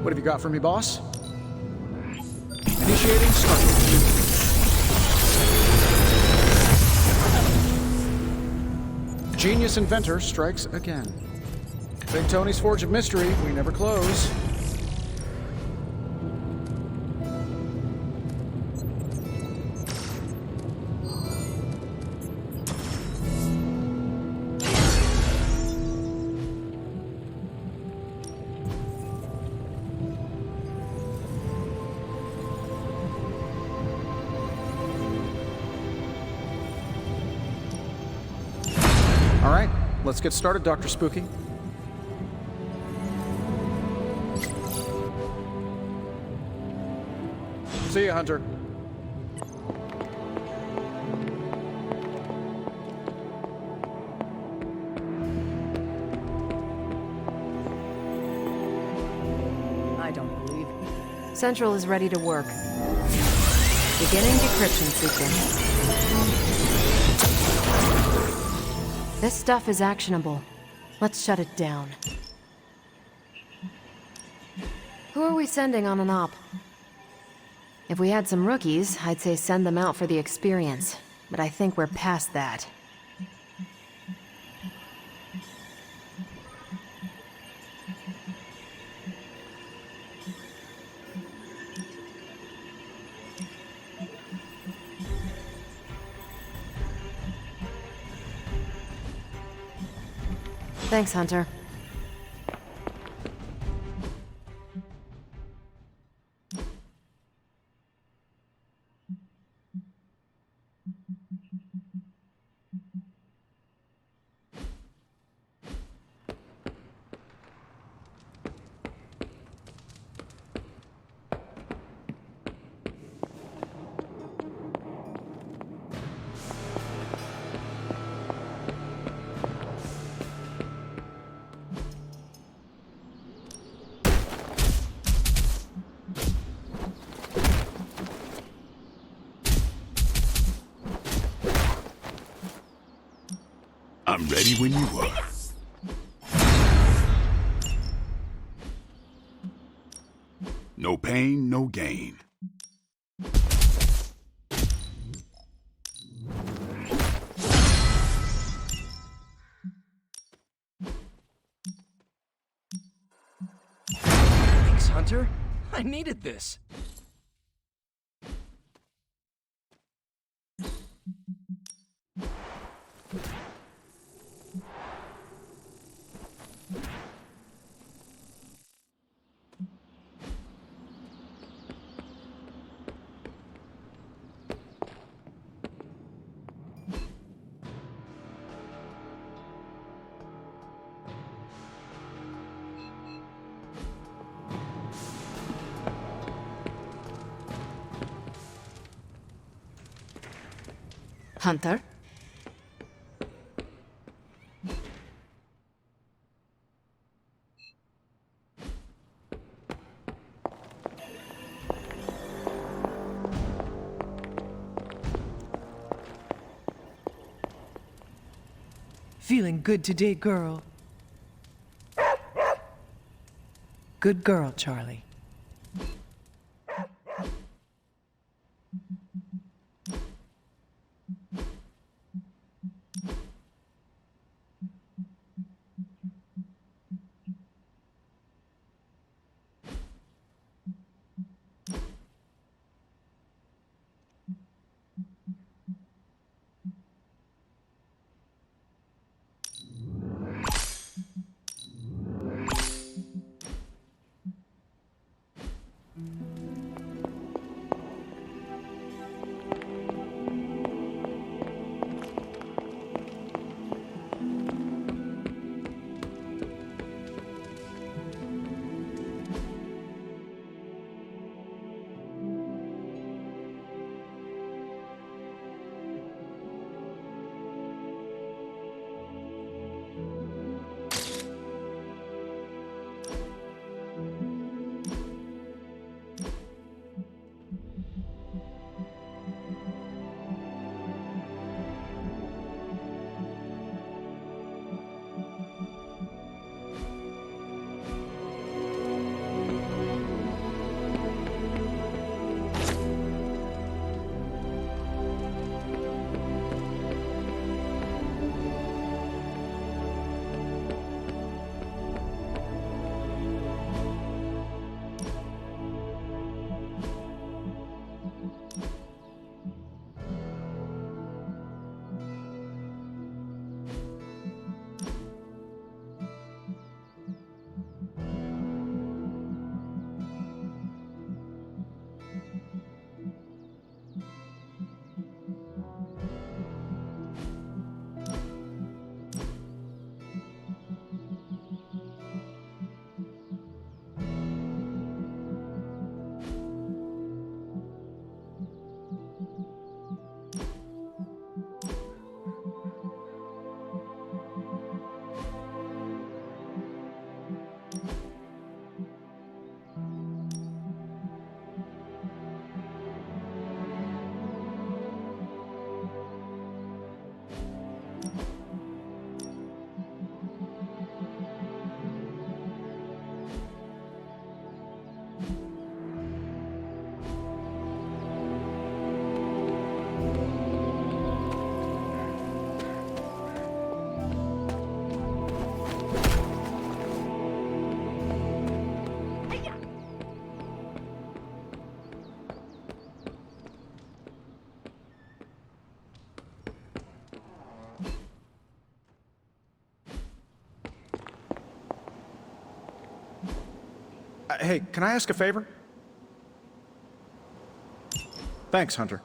What have you got for me, boss? Initiating start. Genius inventor strikes again. Big Tony's Forge of Mystery, we never close. All right, let's get started, Dr. Spooky. See ya, Hunter. I don't believe it. Central is ready to work. Beginning decryption sequence. This stuff is actionable. Let's shut it down. Who are we sending on an op? If we had some rookies, I'd say send them out for the experience. But I think we're past that. Thanks, Hunter. I'm ready when you are. No pain, no gain. Thanks, Hunter. I needed this. Hunter? Feeling good today, girl. Good girl, Charlie. Hey, can I ask a favor? Thanks, Hunter.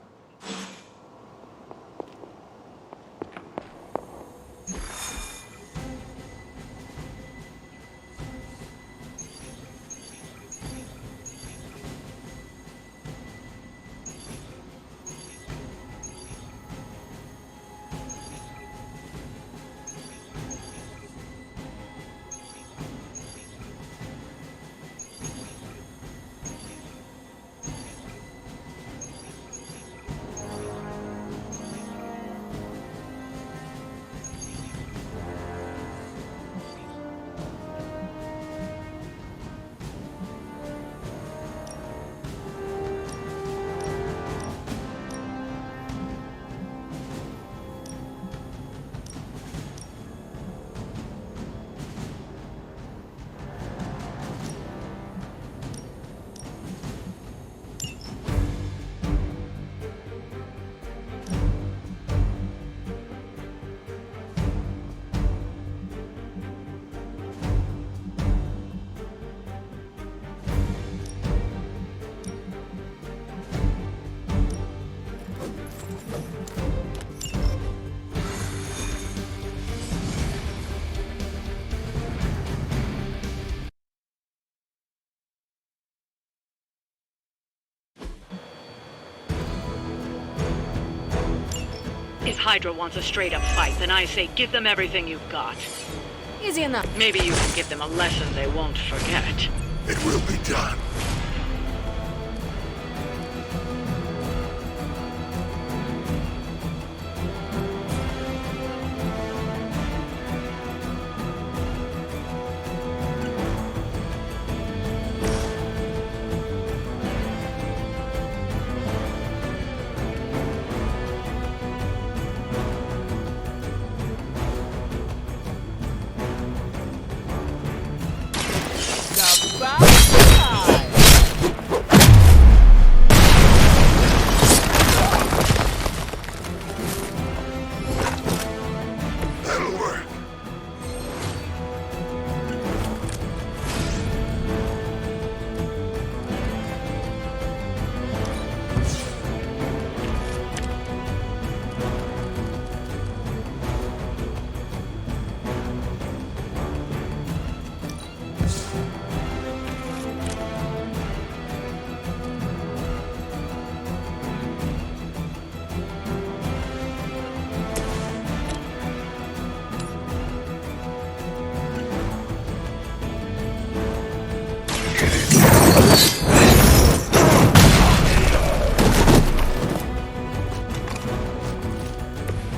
If Hydra wants a straight-up fight, then I say give them everything you've got. Easy enough. Maybe you can give them a lesson they won't forget. It will be done.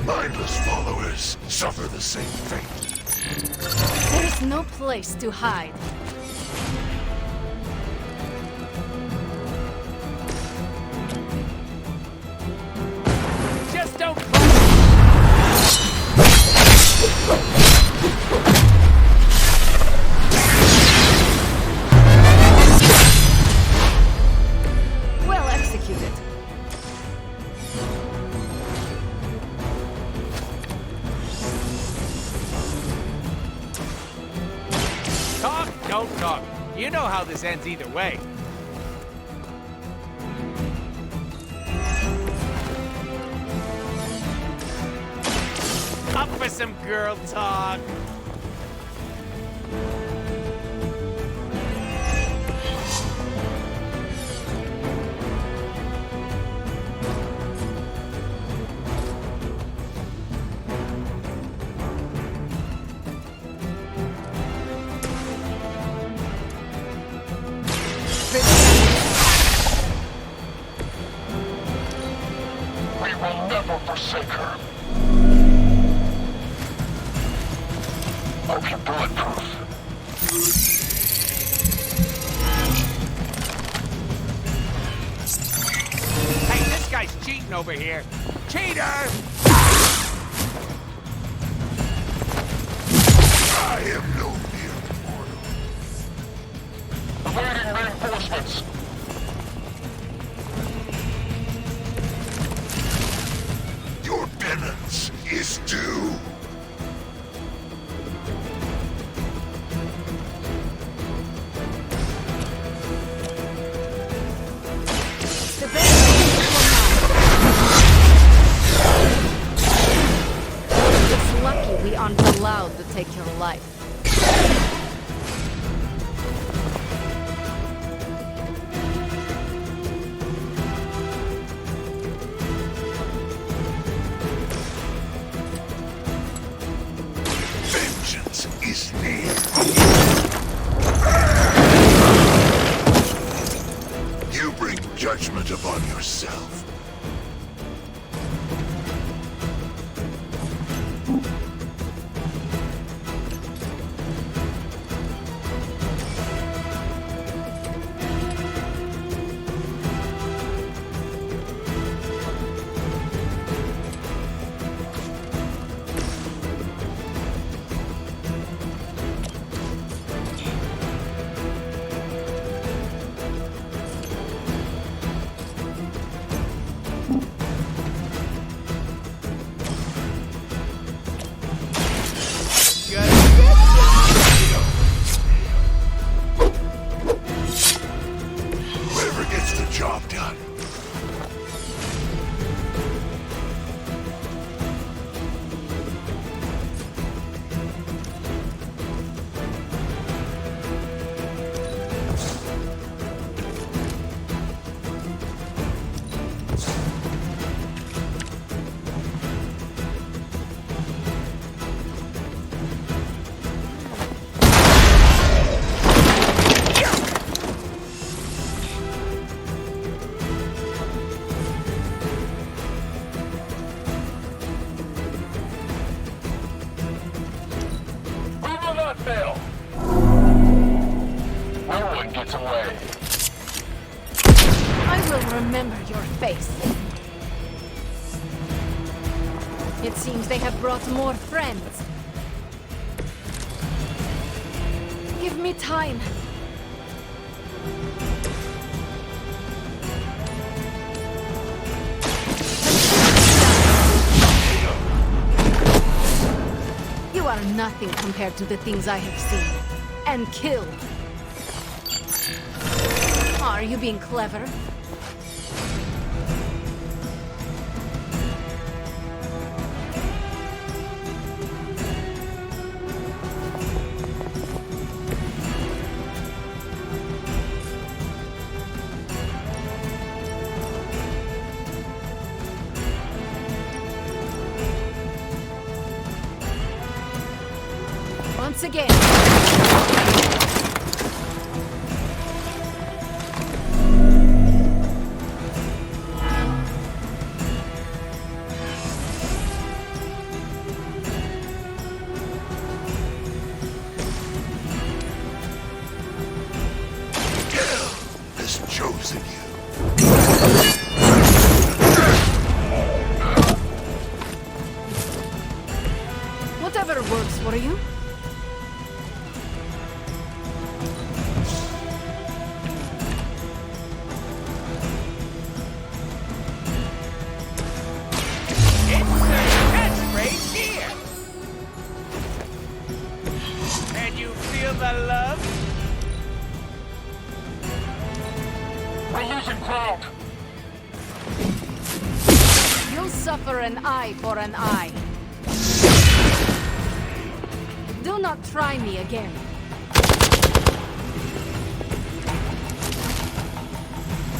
Mindless followers suffer the same fate. There is no place to hide. Just don't. Well executed. Talk, don't talk. You know how this ends either way. Up for some girl talk. We will never forsake her. Hope you're bulletproof. Hey, this guy's cheating over here. Cheater! I am no mere mortal. Awaiting reinforcements. Your penance is due. judgment upon yourself. Whoever gets the job done. fail. No one gets away. I will remember your face. It seems they have brought more friends. Give me time. You are nothing compared to the things I have seen and killed. Are you being clever? Once again. Has chosen you. Whatever works for you. You'll suffer an eye for an eye. Do not try me again.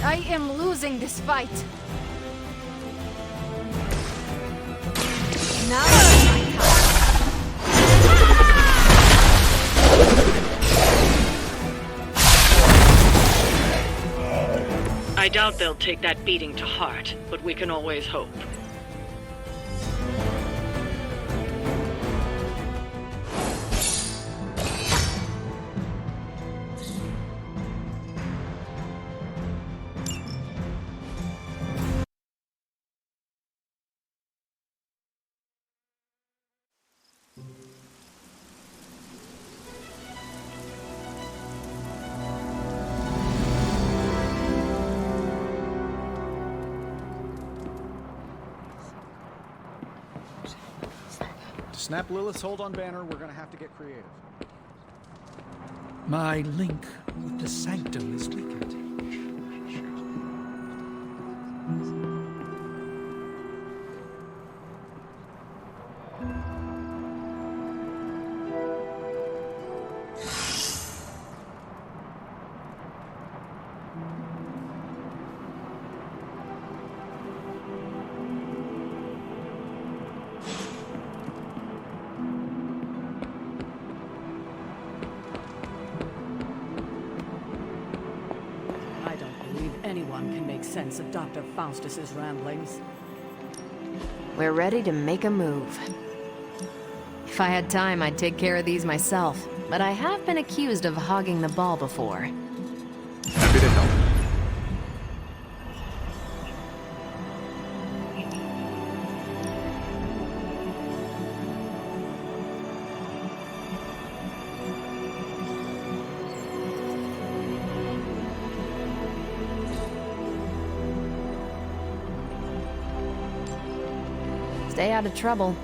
I am losing this fight. Now is my time. I doubt they'll take that beating to heart, but we can always hope. To snap Lilith's hold on Banner, we're gonna have to get creative. My link with the Sanctum is weakened. anyone can make sense of Dr. Faustus's ramblings. We're ready to make a move. If I had time, I'd take care of these myself, but I have been accused of hogging the ball before. Happy to help. Stay out of trouble.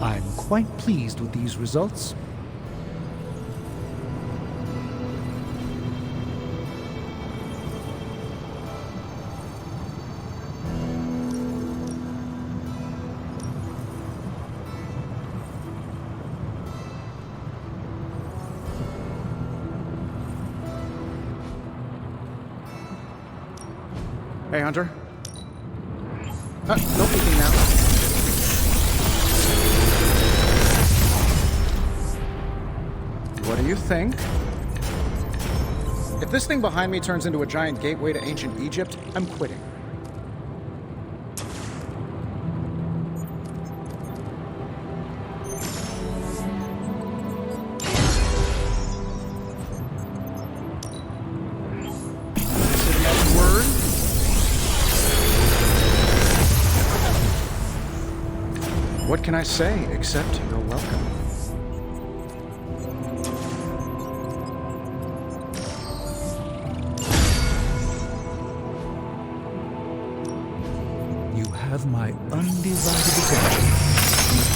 I'm quite pleased with these results. Hey, Hunter. No peeking now. What do you think? If this thing behind me turns into a giant gateway to ancient Egypt, I'm quitting. What can I say except you're welcome? You have my undivided attention.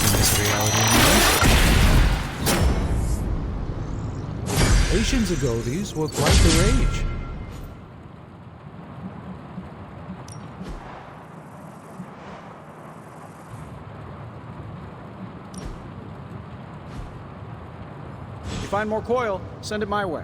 In this reality anyway. Nations ago, these were quite the rage. If you find more coil, send it my way.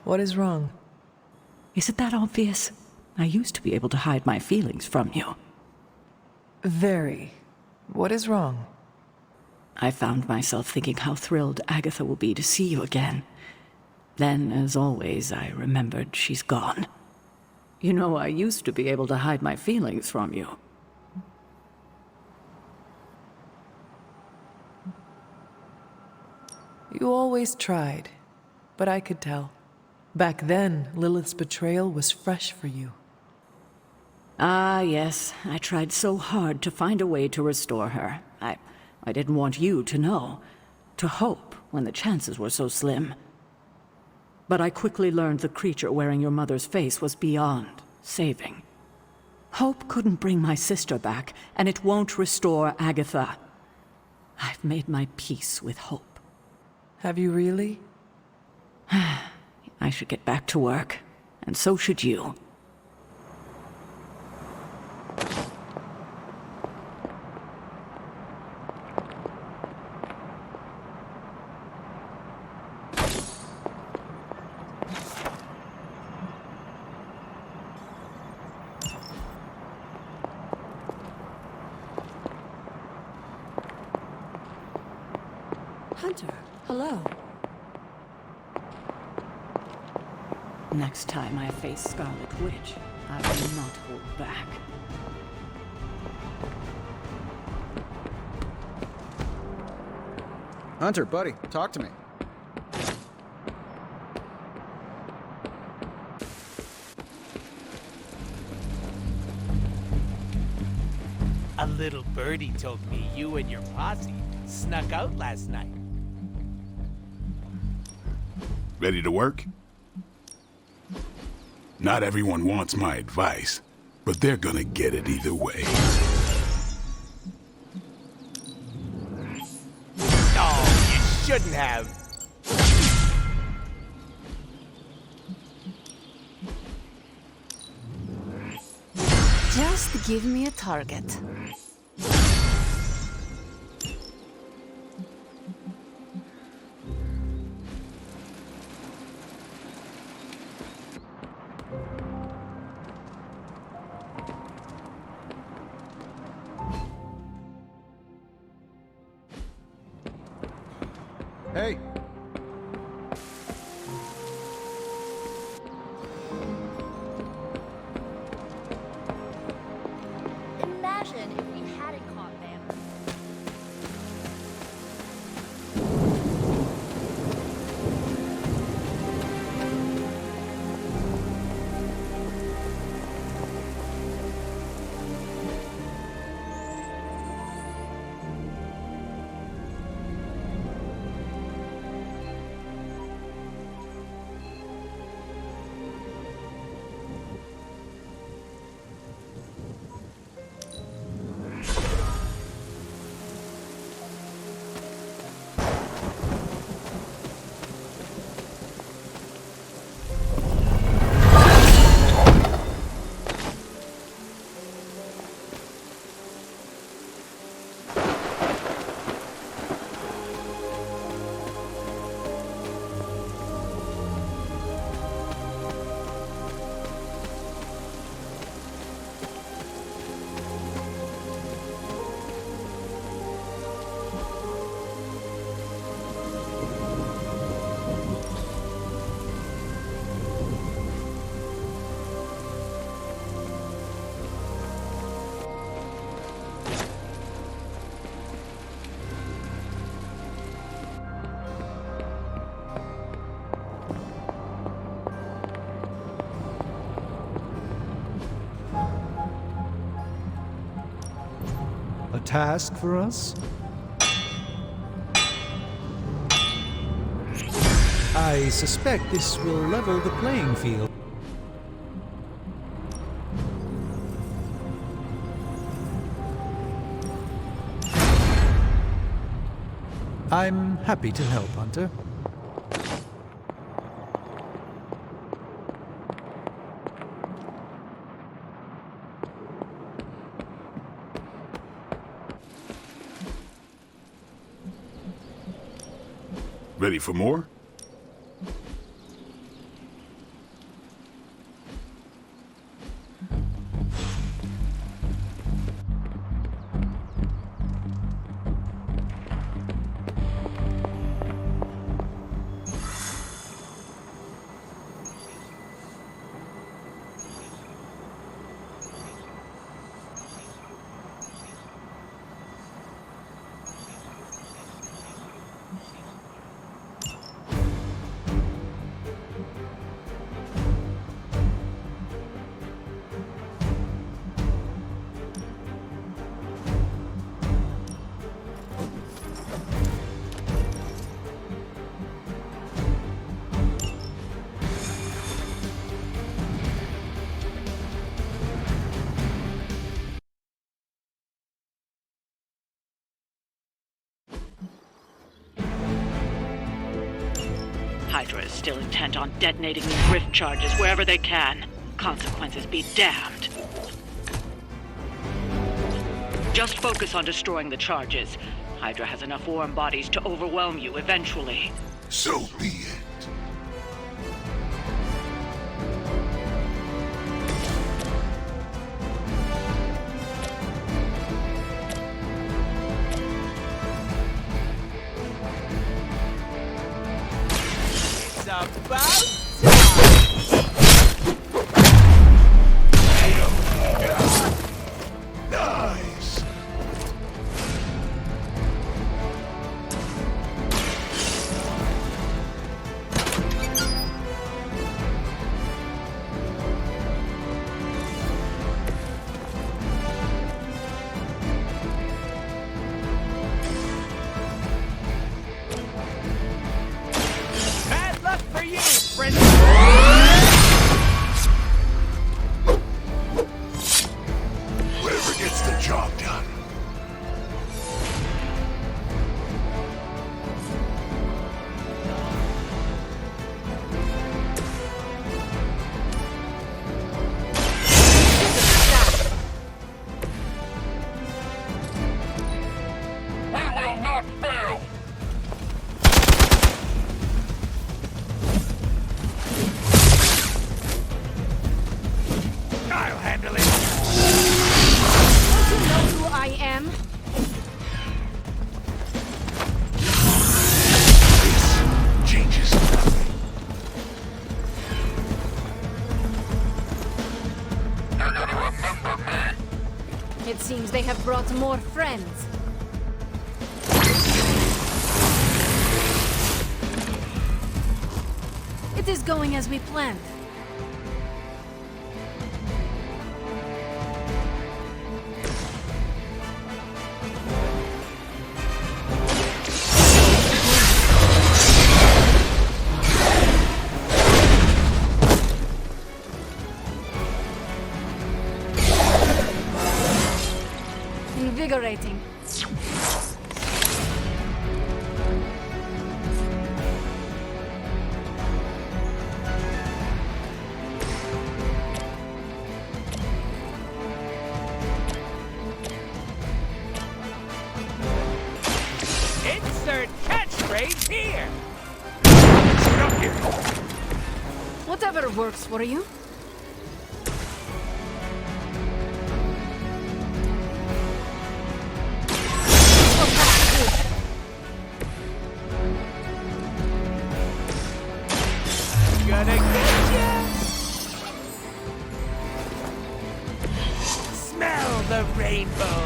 What is wrong? Is it that obvious? I used to be able to hide my feelings from you. Very. What is wrong? I found myself thinking how thrilled Agatha will be to see you again. Then, as always, I remembered she's gone. You know, I used to be able to hide my feelings from you. You always tried, but I could tell. Back then, Lilith's betrayal was fresh for you. Ah, yes. I tried so hard to find a way to restore her. I didn't want you to know, to hope when the chances were so slim. But I quickly learned the creature wearing your mother's face was beyond saving. Hope couldn't bring my sister back, and it won't restore Agatha. I've made my peace with hope. Have you really? I should get back to work, and so should you. Hunter, hello. Next time I face Scarlet Witch, I will not hold back. Hunter, buddy, talk to me. A little birdie told me you and your posse snuck out last night. Ready to work? Not everyone wants my advice, but they're gonna get it either way. Oh, you shouldn't have. Just give me a target. Hey. Imagine if we hadn't caught Banner. A task for us? I suspect this will level the playing field. I'm happy to help, Hunter. Ready for more? Hydra is still intent on detonating these rift charges wherever they can. Consequences be damned. Just focus on destroying the charges. Hydra has enough warm bodies to overwhelm you eventually. So be it. Nice. Bad luck for you, friend. Whoever gets the job done. It seems they have brought more friends. It is going as we planned. Invigorating. Insert catchphrase here! Get up here! Whatever works for you. Gonna get ya! Smell the rainbow!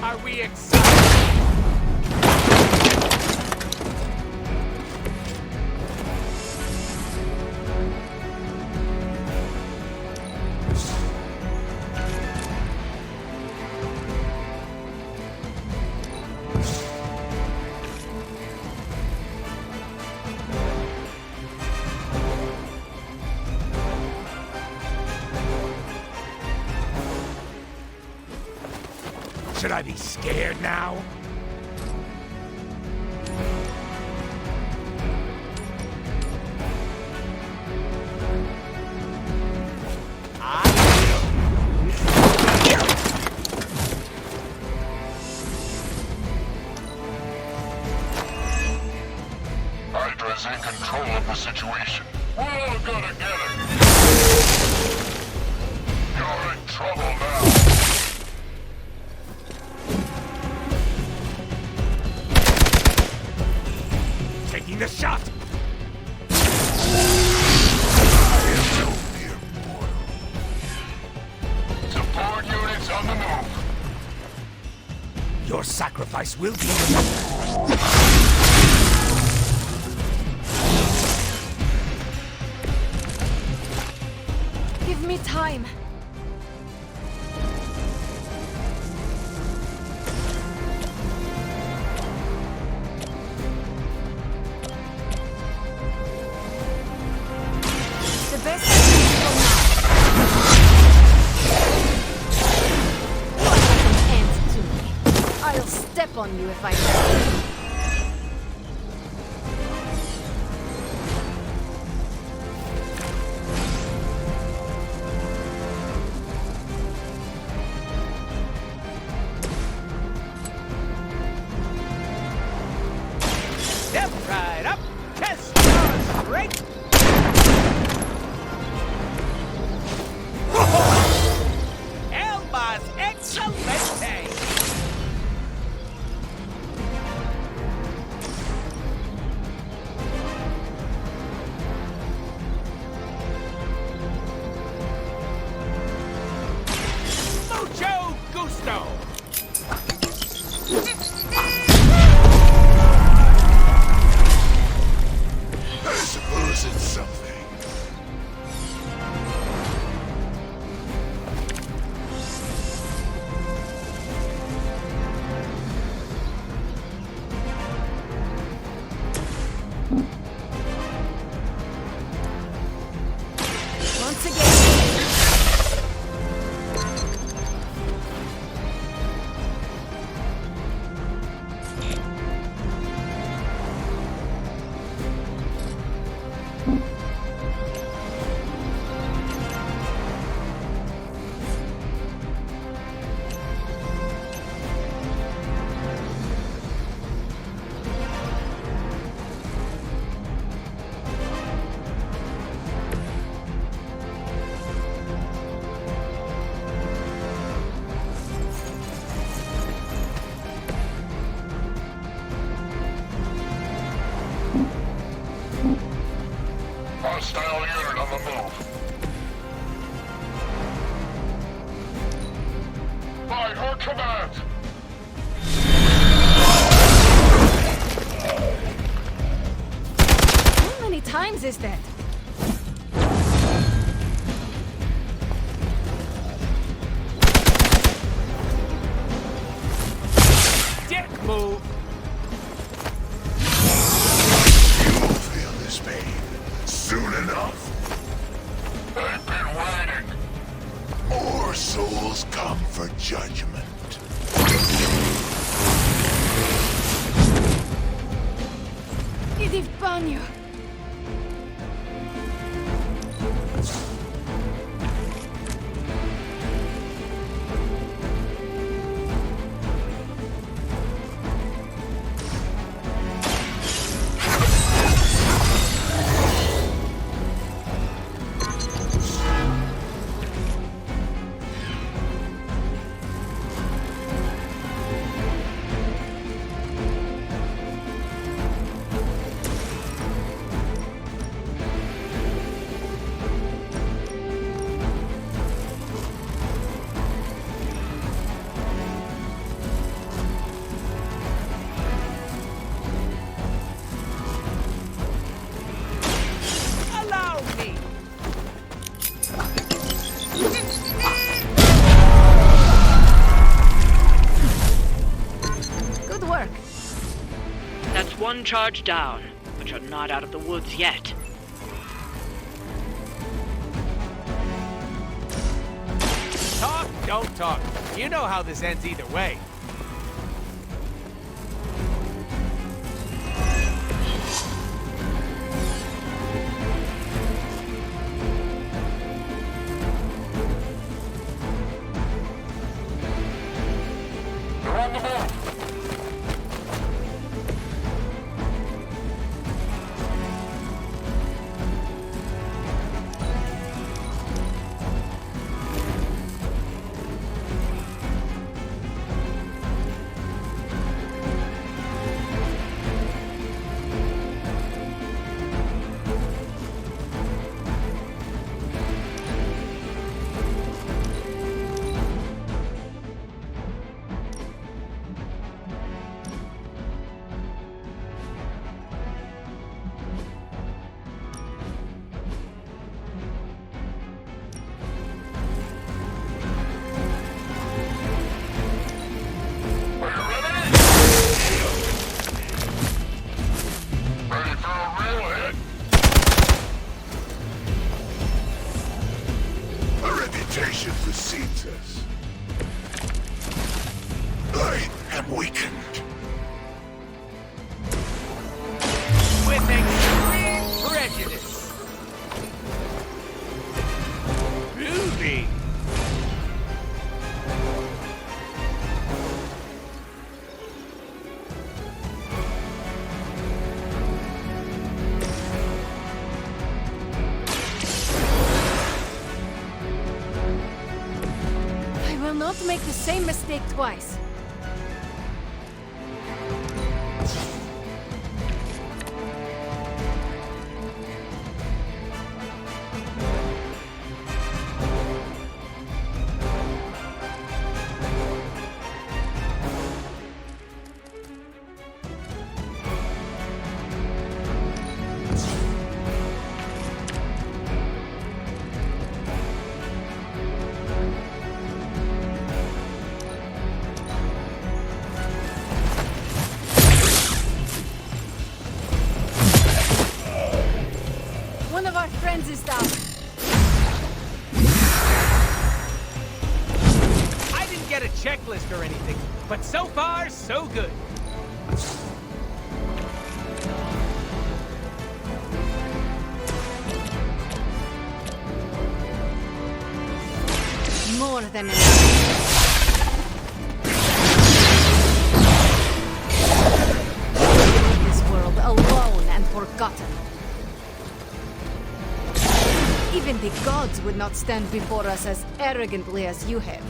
Are we excited? Should I be scared now? Hydra's in control of the situation. We're all gonna get it. You're in trouble now. Taking the shot! Support units on the move. Your sacrifice will be remembered. Give me time. The best is for now. What an end to me. I'll step on you if I can. Step right up, test your strength. El más excelente. is dead. Dick move! You'll feel this pain soon enough. I've been waiting. More souls come for judgment. Idif Banyo. Allow me! Good work. That's one charge down, but you're not out of the woods yet. Talk, don't talk. You know how this ends either way. You're on the move. Ready for a real hit? A reputation precedes us. I am weakened. With extreme prejudice. Ruby! I will not make the same mistake twice. One of our friends is down. I didn't get a checklist or anything, but so far, so good. More than enough. This world alone and forgotten. Even the gods would not stand before us as arrogantly as you have.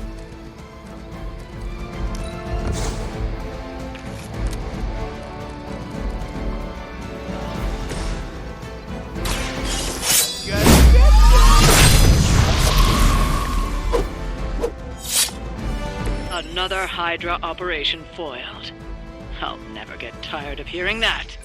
Another Hydra operation foiled. I'll never get tired of hearing that.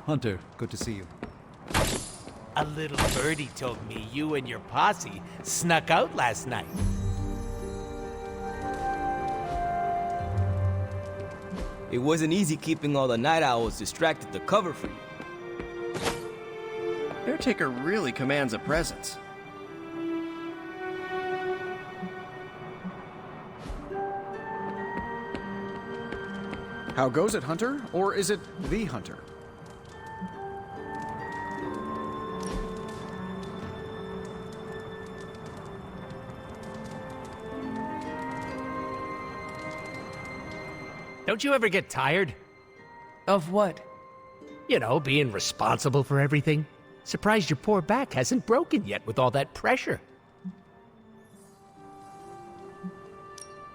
Hunter, good to see you. A little birdie told me you and your posse snuck out last night. It wasn't easy keeping all the night owls distracted to cover for you. Caretaker really commands a presence. How goes it, Hunter? Or is it the Hunter? Don't you ever get tired? Of what? You know, being responsible for everything. Surprised your poor back hasn't broken yet with all that pressure.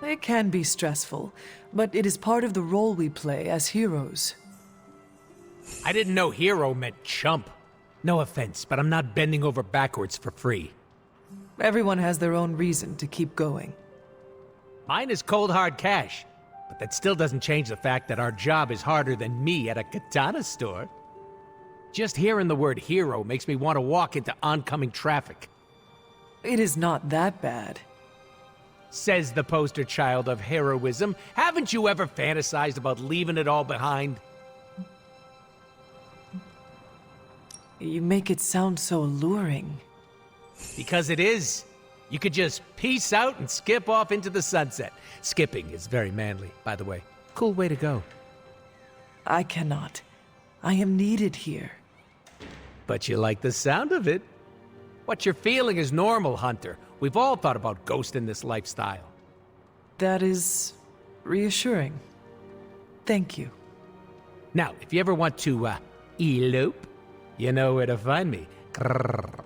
It can be stressful, but it is part of the role we play as heroes. I didn't know hero meant chump. No offense, but I'm not bending over backwards for free. Everyone has their own reason to keep going. Mine is cold hard cash, but that still doesn't change the fact that our job is harder than me at a katana store. Just hearing the word hero makes me want to walk into oncoming traffic. It is not that bad. Says the poster child of heroism. Haven't you ever fantasized about leaving it all behind? You make it sound so alluring. Because it is. You could just peace out and skip off into the sunset. Skipping is very manly, by the way. Cool way to go. I cannot. I am needed here. But you like the sound of it. What you're feeling is normal, Hunter. We've all thought about ghosting this lifestyle. That is reassuring. Thank you. Now, if you ever want to, elope, you know where to find me. Grrr.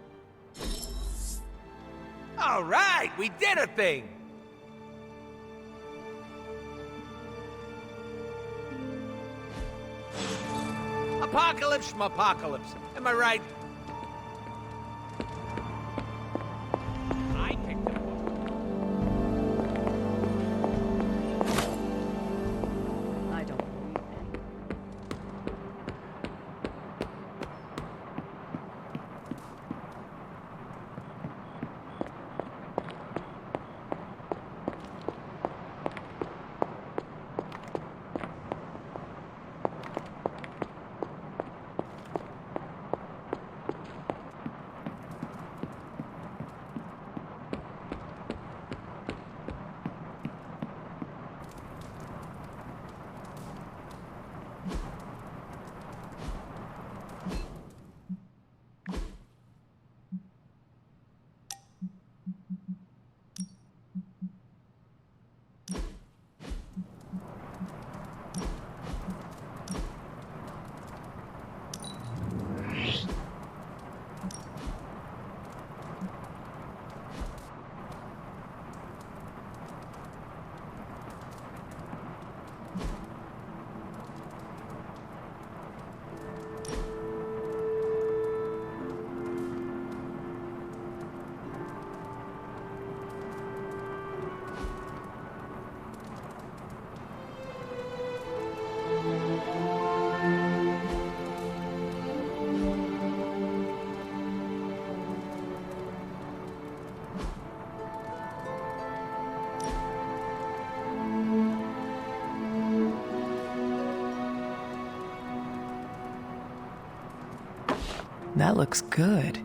All right, we did a thing! Apocalypse, schmapocalypse. Am I right? I picked it up. I don't believe any. That looks good.